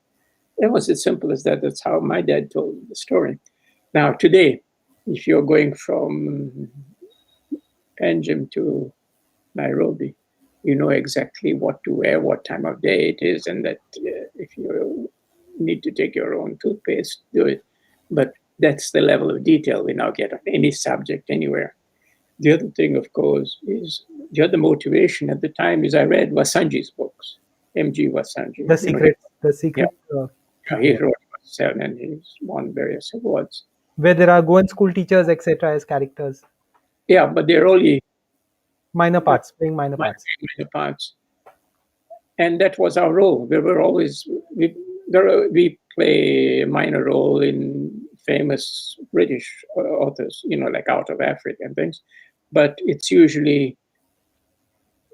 It was as simple as that. That's how my dad told the story. Now, today, if you're going from Panjim to Nairobi, you know exactly what to wear, what time of day it is, and that if you need to take your own toothpaste, do it. But that's the level of detail we now get on any subject anywhere. The other thing, of course, is the other motivation at the time is I read Vasanji's books, M.G. Vasanji. The secret, the Yeah, secret. he Yeah. wrote about seven and he's won various awards. Where there are Goan school teachers, etc., as characters, Yeah, but they're only minor parts, playing minor parts. minor parts. And that was our role. We were always, we play a minor role in famous British authors, like out of Africa and things. But it's usually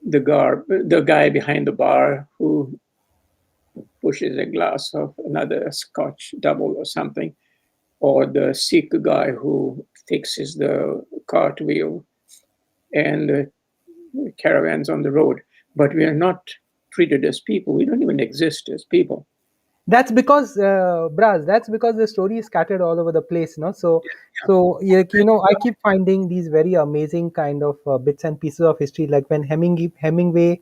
the guy behind the bar who pushes a glass of another Scotch double or something, or the Sikh guy who fixes the cartwheel and the caravans on the road. But we are not treated as people. We don't even exist as people. That's because, Braz, that's because the story is scattered all over the place, no? So yeah, I keep finding these very amazing kind of bits and pieces of history, like when Hemingway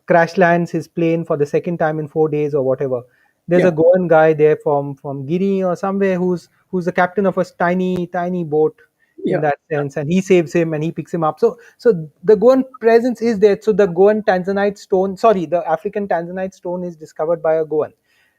crash lands his plane for the second time in 4 days or whatever. There's a Yeah, Goan guy there from Guinea or somewhere who's the captain of a tiny boat in yeah, that sense, and he saves him and he picks him up. So the Goan presence is there. So the Goan Tanzanite stone, sorry, the African Tanzanite stone is discovered by a Goan.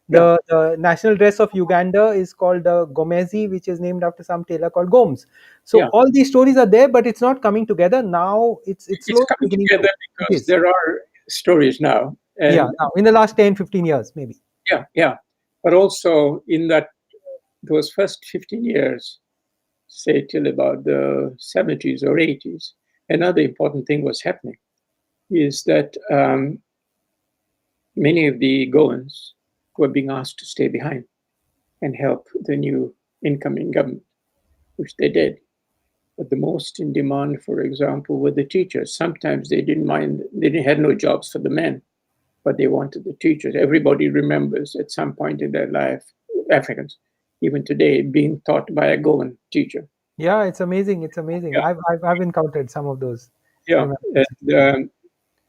yeah, The national dress of Uganda is called the Gomezi, which is named after some tailor called Gomes. So yeah. all these stories are there, but it's not coming together now. It's It's slowly coming beginning together to. It because is. there are stories now. Yeah, And now in the last 10, 15 years, maybe. yeah, yeah. But also in those first 15 years, say till about the 70s or 80s, another important thing was happening is that many of the Goans were being asked to stay behind and help the new incoming government, which they did. But the most in demand, for example, were the teachers. Sometimes they didn't mind, had no jobs for the men, but they wanted the teachers. Everybody remembers at some point in their life, Africans, even today, being taught by a Goan teacher. Yeah, it's amazing. It's amazing. Yeah, I've encountered some of those yeah. remembrances. And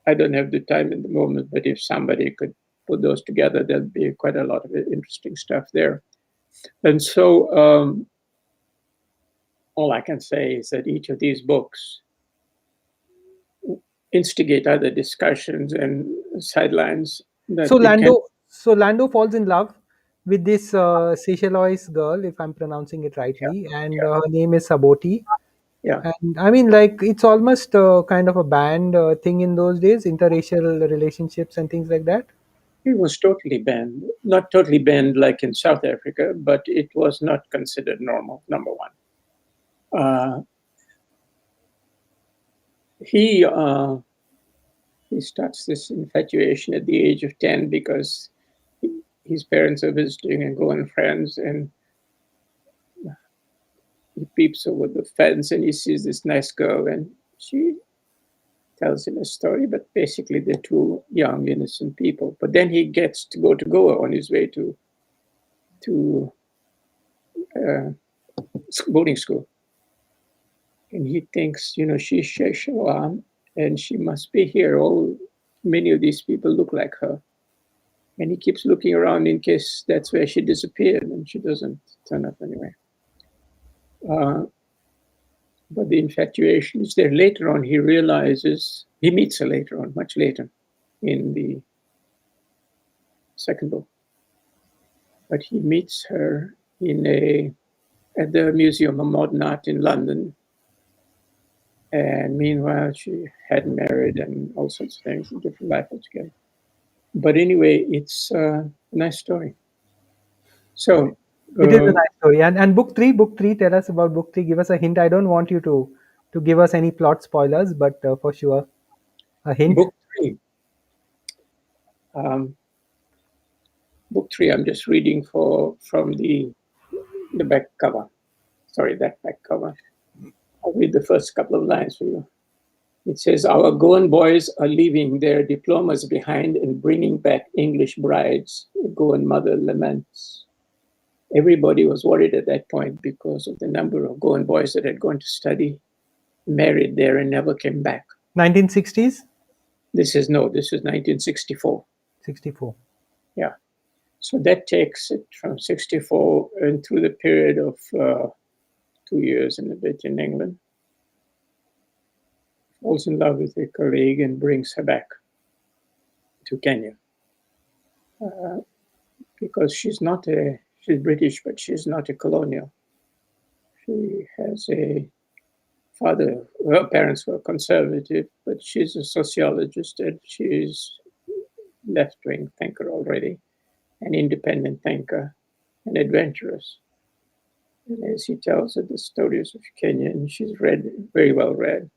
I don't have the time at the moment, but if somebody could put those together, there'll be quite a lot of interesting stuff there. And so all I can say is that each of these books instigate other discussions and sidelines that So it can. Lando falls in love with this Seychellois girl, if I'm pronouncing it rightly, and Yeah, her name is Saboti. yeah. And I mean, like, it's almost kind of a banned thing in those days, interracial relationships and things like that. It was totally banned. Not totally banned like in South Africa, but it was not considered normal, number one. Uh, he he starts this infatuation at the age of 10 because his parents are visiting and going friends, and he peeps over the fence and he sees this nice girl, and she tells him a story, but basically they're two young, innocent people. But then he gets to go to Goa on his way to uh, boarding school, and he thinks, she's Sheshawan and she must be here. All many of these people look like her, and he keeps looking around in case that's where she disappeared, and she doesn't turn up anyway. Uh, but the infatuation is there. Later on, he realizes he meets her later on, much later, in the second book. But he meets her at the Museum of Modern Art in London. And meanwhile, she had married and all sorts of things, a different life altogether. But anyway, it's a nice story. So, It is a nice story. And book three, tell us about book three. Give us a hint. I don't want you to give us any plot spoilers, but for sure, a hint. book three. Um, book three, I'm just reading from the back cover. Sorry, that back cover. I'll read the first couple of lines for you. It says, "Our Goan boys are leaving their diplomas behind and bringing back English brides. A Goan mother laments." Everybody was worried at that point because of the number of Goan boys that had gone to study, married there, and never came back. 1960s? This is 1964. 64. Yeah. So that takes it from 64 and through the period of 2 years and a bit in England. Falls in love with a colleague and brings her back to Kenya. Because she's British, but she's not a colonial. She has a father, her parents were conservative, but she's a sociologist and she's left-wing thinker already, an independent thinker, an adventurous. And as he tells her the stories of Kenya, and she's very well read,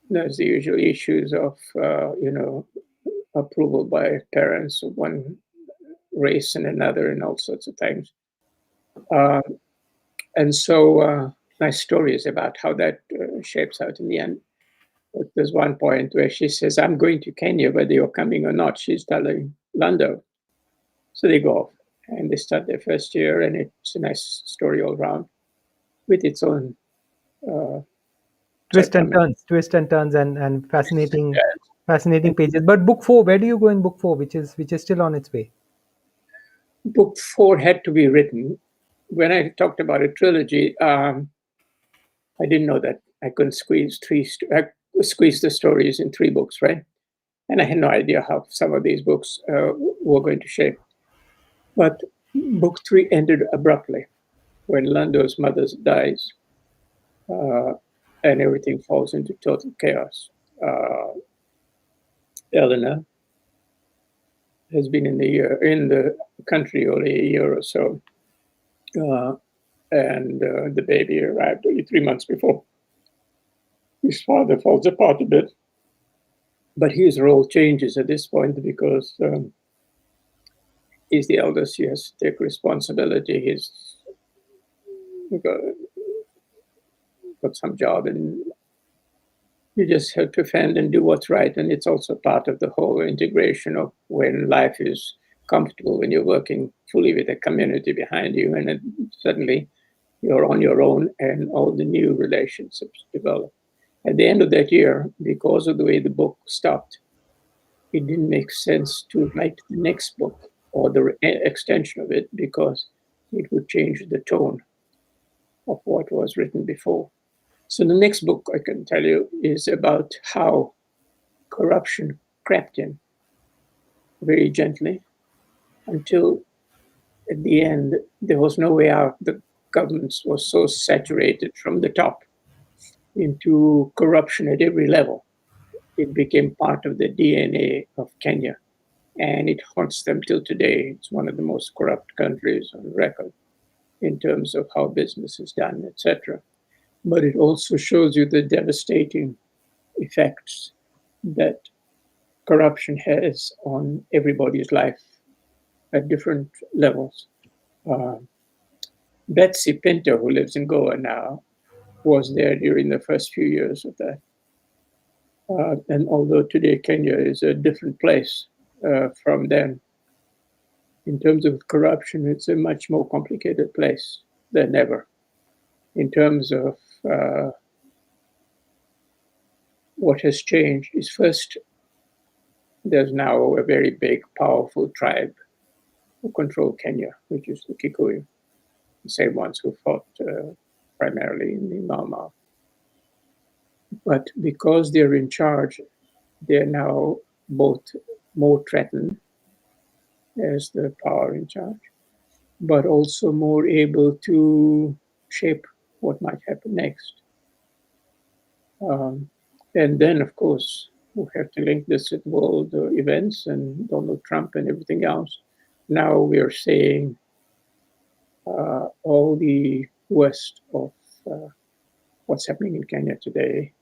there's the usual issues of, approval by parents of one race and another and all sorts of things. And so nice stories about how that shapes out in the end. But there's one point where she says, "I'm going to Kenya, whether you're coming or not." She's telling Lando. So they go off and they start their first year, and it's a nice story all around with its own Twists and turns, and fascinating pages. But book four, where do you go in book four, which is still on its way? Book four had to be written. When I talked about a trilogy, I didn't know that I couldn't squeeze the stories in 3 books, right? And I had no idea how some of these books were going to shape. But book 3 ended abruptly when Lando's mother dies, and everything falls into total chaos. Eleanor has been in the country only a year or so, and the baby arrived only 3 months before. His father falls apart a bit, but his role changes at this point because he's the eldest. He has to take responsibility. He's got some job, and you just have to fend and do what's right. And it's also part of the whole integration of when life is comfortable, when you're working fully with a community behind you, and then suddenly you're on your own and all the new relationships develop. At the end of that year, because of the way the book stopped, it didn't make sense to write the next book or the extension of it because it would change the tone of what was written before. So the next book, I can tell you, is about how corruption crept in very gently until at the end there was no way out. The governments were so saturated from the top into corruption at every level. It became part of the DNA of Kenya, and it haunts them till today. It's one of the most corrupt countries on record in terms of how business is done, etc. But it also shows you the devastating effects that corruption has on everybody's life at different levels. Uh, Betsy Pinto, who lives in Goa now, was there during the first few years of that. And although today Kenya is a different place from then, in terms of corruption, it's a much more complicated place than ever. In terms of what has changed is first, there's now a very big, powerful tribe who control Kenya, which is the Kikuyu, the same ones who fought primarily in the Mau Mau. But because they're in charge, they're now both more threatened as the power in charge, but also more able to shape what might happen next. And then, of course, we have to link this with world events and Donald Trump and everything else. Now we are seeing all the worst of what's happening in Kenya today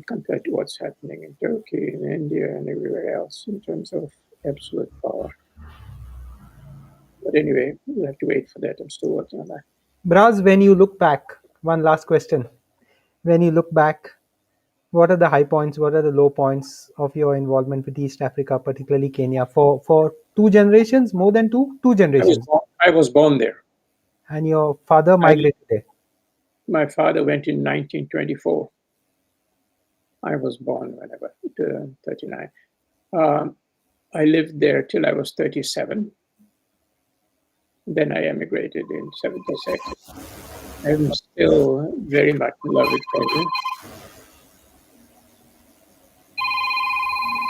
compared to what's happening in Turkey and India and everywhere else in terms of absolute power. But anyway, we'll have to wait for that. I'm still working on that. Braz, when you look back, one last question. When you look back, what are the high points, what are the low points of your involvement with East Africa, particularly Kenya, for two generations, more than two generations? I was born there. And your father migrated there. My father went in 1924. I was born when I was 39. I lived there till I was 37. Then I emigrated in 76. I'm still very much in love with Kenya.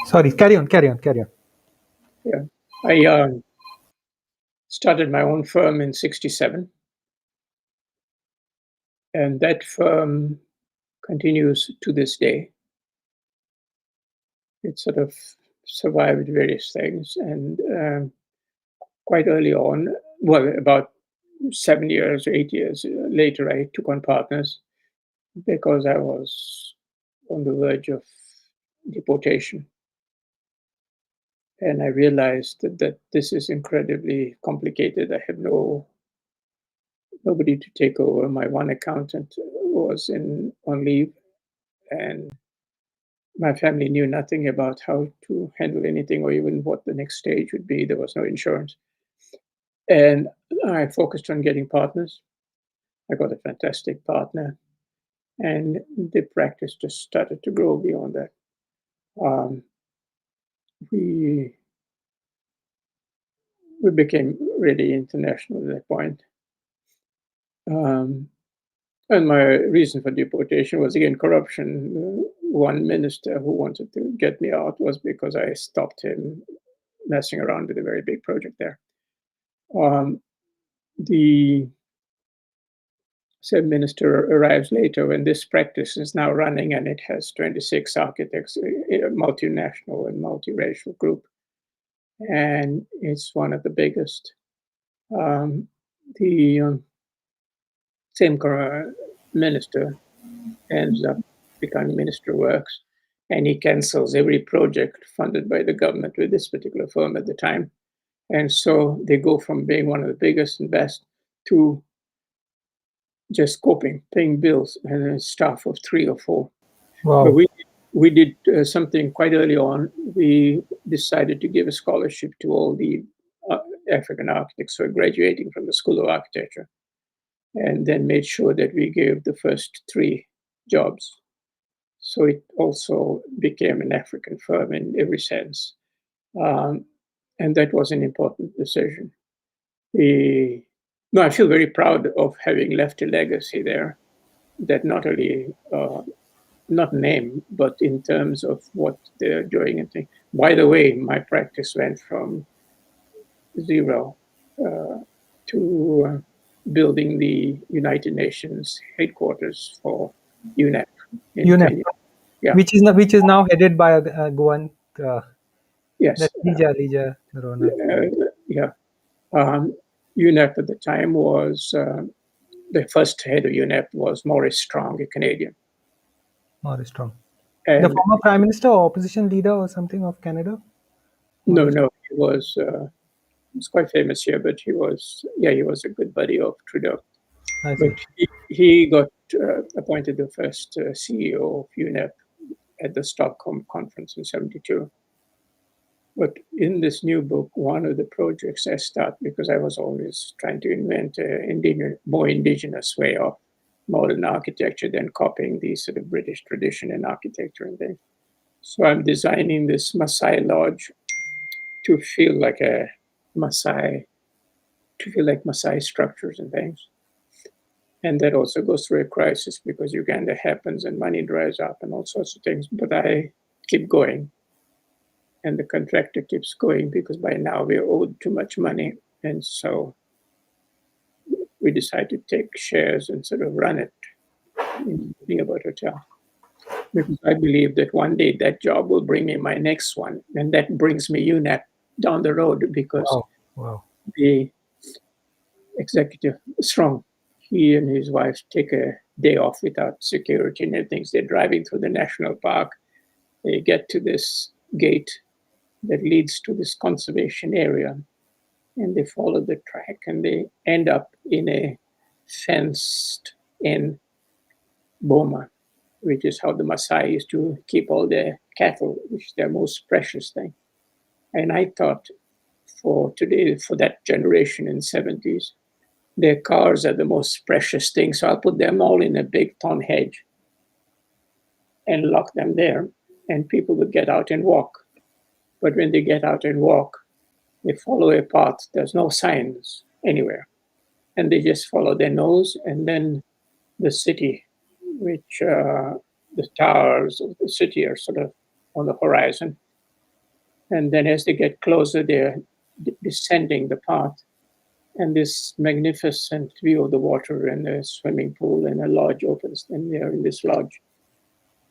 Sorry, carry on. Yeah. I started my own firm in 67. And that firm continues to this day. It sort of survived various things. And quite early on, well, about 7 years, 8 years later, I took on partners because I was on the verge of deportation. And I realized that this is incredibly complicated. I have nobody to take over. My one accountant was on leave, and my family knew nothing about how to handle anything or even what the next stage would be. There was no insurance. And I focused on getting partners. I got a fantastic partner, and the practice just started to grow beyond that. We became really international at that point. And my reason for deportation was, again, corruption. One minister who wanted to get me out was because I stopped him messing around with a very big project there. The same minister arrives later when this practice is now running, and it has 26 architects, a multinational and multiracial group. And it's one of the biggest. The same minister ends up becoming Minister of Works, and he cancels every project funded by the government with this particular firm at the time. And so they go from being one of the biggest and best to just coping, paying bills, and a staff of 3 or 4. Wow. But we did something quite early on. We decided to give a scholarship to all the African architects who are graduating from the School of Architecture, and then made sure that we gave the first 3 jobs So it also became an African firm in every sense. Um, and that was an important decision. No, I feel very proud of having left a legacy there that not only, not name, but in terms of what they're doing and things. By the way, my practice went from zero to building the United Nations headquarters for UNEP in UNEP, Kenya. Yeah, which is now headed by Goan. yes. That's Lija Narona. Yeah. UNEP at the time was, the first head of UNEP was Maurice Strong, a Canadian. Maurice Strong, the And former prime minister or opposition leader or something of Canada. Maurice. no, he was quite famous here, but he was a good buddy of Trudeau. I But see. he got appointed the first CEO of UNEP at the Stockholm conference in '72. But in this new book, one of the projects I start, because I was always trying to invent a more indigenous way of modern architecture than copying the sort of British tradition in architecture and things. So I'm designing this Maasai lodge to feel like a Maasai, to feel like Maasai structures and things. And that also goes through a crisis because Uganda happens and money dries up and all sorts of things. But I keep going. And the contractor keeps going because by now we're owed too much money. And so we decide to take shares and sort of run it in the About Hotel. Because I believe that one day that job will bring me my next one. And that brings me UNEP down the road because Wow. Wow. the executive Strong, he and his wife take a day off without security and everything. They're driving through the national park. They get to this gate that leads to this conservation area, and they follow the track and they end up in a fenced in boma, which is how the Maasai used to keep all their cattle, which is their most precious thing. And I thought for today, for that generation in '70s, their cars are the most precious thing. So I'll put them all in a big thorn hedge and lock them there, and people would get out and walk. But when they get out and walk, they follow a path. There's no signs anywhere. And they just follow their nose. And then the city, which the towers of the city are sort of on the horizon. And then as they get closer, they're descending the path. And this magnificent view of the water and the swimming pool and a lodge opens. And they're in this lodge.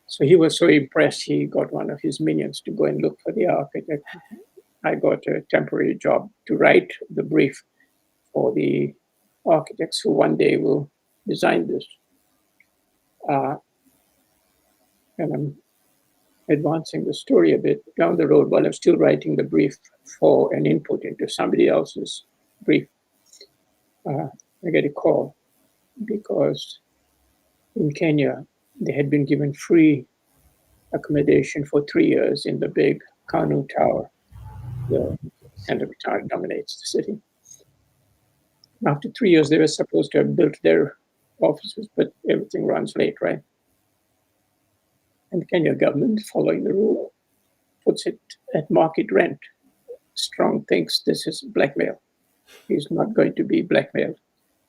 So he was so impressed, he got one of his minions to go and look for the architect. I got a temporary job to write the brief for the architects who one day will design this. And I'm advancing the story a bit down the road while I'm still writing the brief for an input into somebody else's brief. I get a call because in Kenya, they had been given free accommodation for 3 years in the big Kanu Tower. The center of town dominates the city. After 3 years, they were supposed to have built their offices, but everything runs late, right? And the Kenya government, following the rule, puts it at market rent. Strong thinks this is blackmail. He's not going to be blackmailed.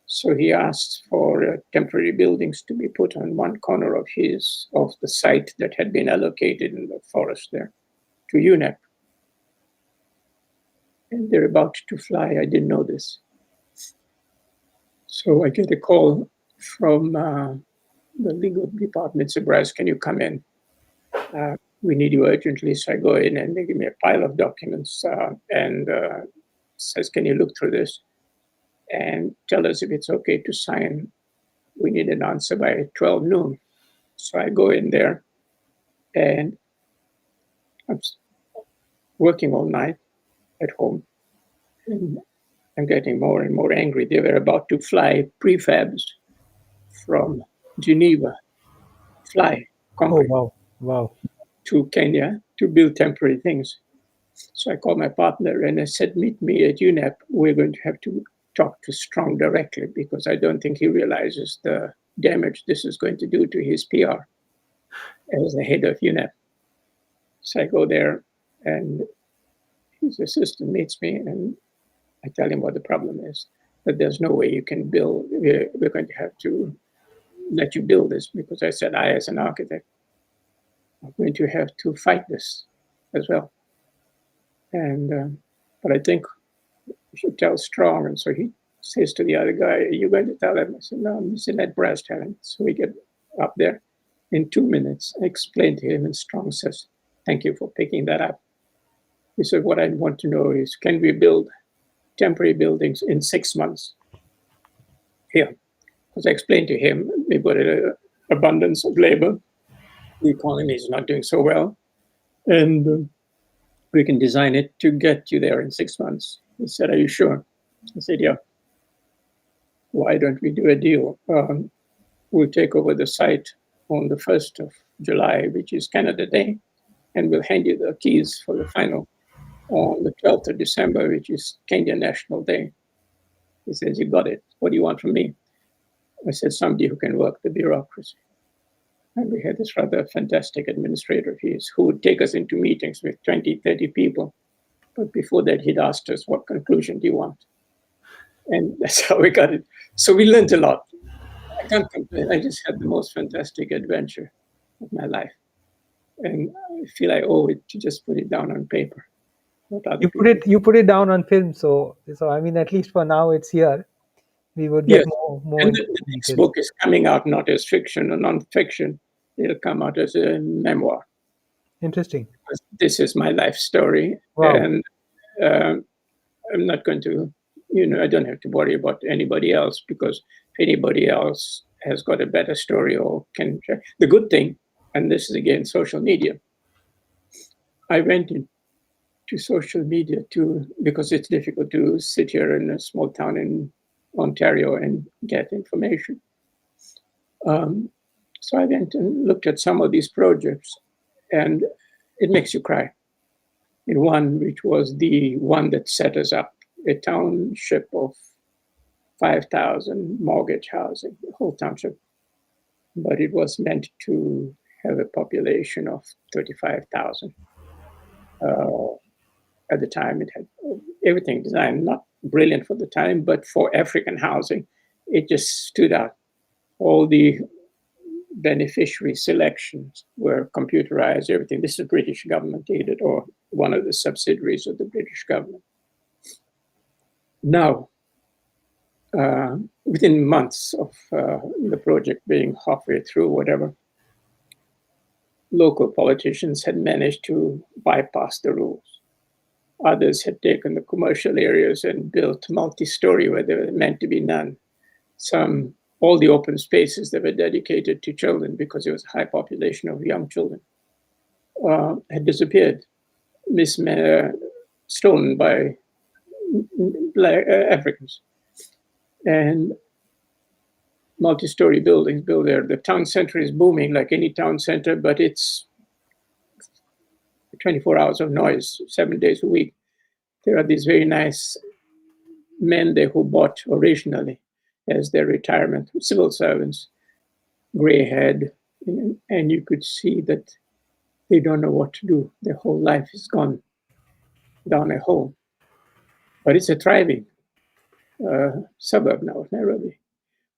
So he asks for temporary buildings to be put on one corner of the site that had been allocated in the forest there to UNEP. And they're about to fly. I didn't know this. So I get a call from the legal department. Said, Braz, can you come in? We need you urgently. So I go in and they give me a pile of documents and says, can you look through this and tell us if it's okay to sign? We need an answer by 12 noon. So I go in there and I'm working all night at home. And I'm getting more and more angry. They were about to fly prefabs from Geneva, concrete, Oh, wow. to Kenya to build temporary things. So I called my partner and I said, meet me at UNEP. We're going to have to talk to Strong directly because I don't think he realizes the damage this is going to do to his PR. as the head of UNEP. So I go there, and his assistant meets me, and I tell him what the problem is. That there's no way you can build. We're going to have to let you build this, because I said, I, as an architect, I'm going to have to fight this as well. And but I think you should tell Strong. And so he says to the other guy, "Are you going to tell him?" I said, "No, I'm just let Braz tell him." So we get up there. In 2 minutes, I explained to him, and Strong says, "Thank you for picking that up." He said, "What I want to know is, can we build temporary buildings in 6 months here?" Because I explained to him, we've got an abundance of labor. The economy is not doing so well. And we can design it to get you there in 6 months. He said, "Are you sure?" I said, "Yeah." "Why don't we do a deal? We'll take over the site on the 1st of July, which is Canada Day, and we'll hand you the keys for the final on the 12th of December, which is Canadian National Day." He says, "You got it. What do you want from me?" I said, "Somebody who can work the bureaucracy." And we had this rather fantastic administrator of his who would take us into meetings with 20, 30 people. But before that, he'd asked us, "What conclusion do you want?" And that's how we got it. So we learned a lot. I can't complain. I just had the most fantastic adventure of my life. And I feel I owe it to just put it down on paper. What other people. You put it down on film, so I mean, at least for now it's here. We would get Yes. more And into the next details. book is coming out not as fiction or non-fiction. It'll come out as a memoir. Interesting. This is my life story. Wow. And I'm not going to, I don't have to worry about anybody else, because if anybody else has got a better story or can. The good thing, and this is again social media, I went into social media too, because it's difficult to sit here in a small town in Ontario and get information. So I went and looked at some of these projects, and it makes you cry. In one, which was the one that set us up, a township of 5,000 mortgage housing, the whole township. But it was meant to have a population of 35,000. At the time, it had everything designed, not brilliant for the time, but for African housing, it just stood out. All the beneficiary selections were computerized, everything. This is British government aided, or one of the subsidiaries of the British government. Now, within months of the project being halfway through, whatever, local politicians had managed to bypass the rules. Others had taken the commercial areas and built multi-story where there were meant to be none. All the open spaces that were dedicated to children, because there was a high population of young children, had disappeared, stolen by Black Africans. And multi-story buildings built there. The town center is booming like any town center, but it's 24 hours of noise, 7 days a week. There are these very nice men there who bought originally as their retirement, civil servants, gray head, and you could see that they don't know what to do. Their whole life is gone down a hole. But it's a thriving suburb now of Nairobi.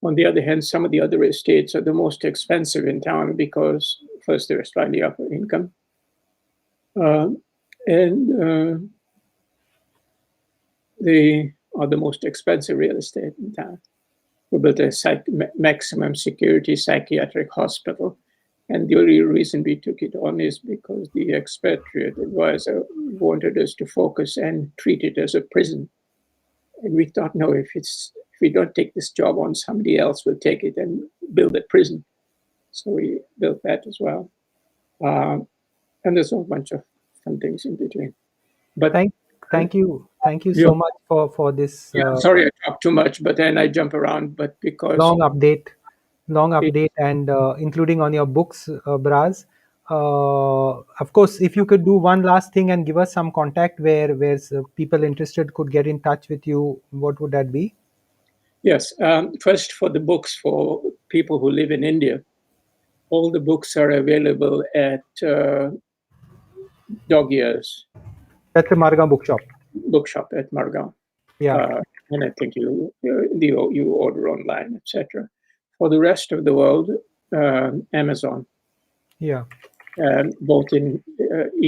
On the other hand, some of the other estates are the most expensive in town because first they're slightly upper income. And they are the most expensive real estate in town. We built a maximum security psychiatric hospital. And the only reason we took it on is because the expatriate advisor wanted us to focus and treat it as a prison. And we thought, no, if we don't take this job on, somebody else will take it and build a prison. So we built that as well. And there's a bunch of fun things in between. But thank you so much for this. Yeah, sorry I talk too much, but then I jump around. But because long update, and including on your books, Braz. Of course, if you could do one last thing and give us some contact where people interested could get in touch with you, what would that be? Yes, first for the books for people who live in India, all the books are available at Dog Ears That's a Marga bookshop. bookshop at Margam. Yeah. And I think you order online, etc. For the rest of the world, Amazon, Yeah. both in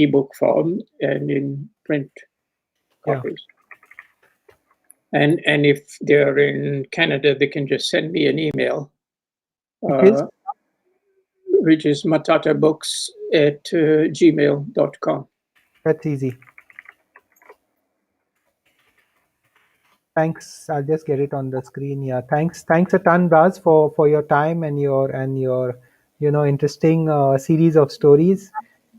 ebook form and in print Yeah. copies. And if they're in Canada, they can just send me an email, Which is which is matatabooks@gmail.com. that's easy. Thanks. I'll just get it on the screen. Yeah. Thanks a ton, Braz, for your time and your interesting series of stories.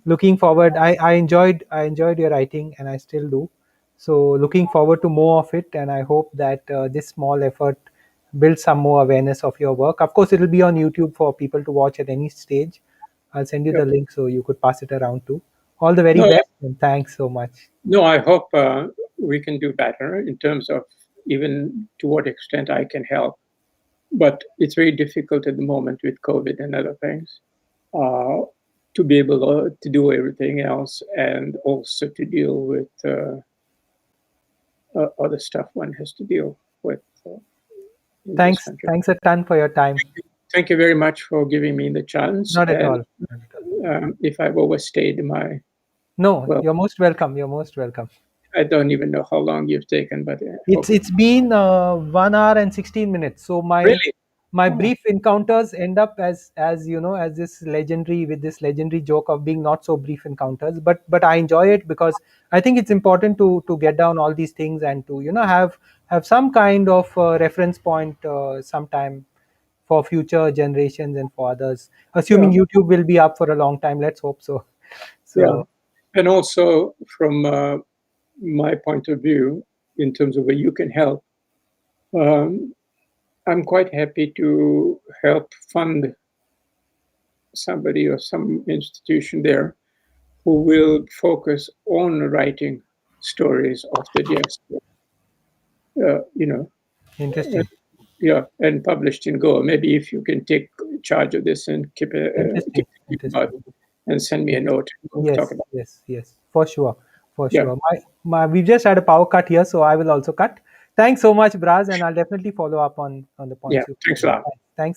Looking forward. I enjoyed your writing, and I still do. So looking forward to more of it, and I hope that this small effort builds some more awareness of your work. Of course, it'll be on YouTube for people to watch at any stage. I'll send you Yeah. the link so you could pass it around too. All the very No, best, and thanks so much. no, I hope we can do better in terms of even to what extent I can help. But it's very difficult at the moment with COVID and other things uh, to be able to do everything else and also to deal with other stuff one has to deal with in this Thanks. country. Thanks a ton for your time. Thank you very much for giving me the chance. Not at And all. Not at all. if I've overstayed my, No, well, you're most welcome. You're most welcome. I don't even know how long you've taken, but I It's hope it's been 1 hour and 16 minutes. So my really. my Oh, brief encounters end up as this legendary joke of being not so brief encounters. But I enjoy it because I think it's important to get down all these things and to have some kind of reference point sometime for future generations and for others. yeah, Assuming YouTube will be up for a long time, let's hope so. yeah. So And also from my point of view, in terms of where you can help, um, I'm quite happy to help fund somebody or some institution there who will focus on writing stories of the diaspora. Uh, you know, uh, interesting, yeah, and published in Goa. Maybe if you can take charge of this and interesting, keep it interesting. about and send me a note, we'll talk Yes, about yes, yes, for sure, for it. Yeah, sure. We just had a power cut here, so I will also cut. Thanks so much, Braz, and I'll definitely follow up on the yeah. points you Thanks a made. lot. Thanks.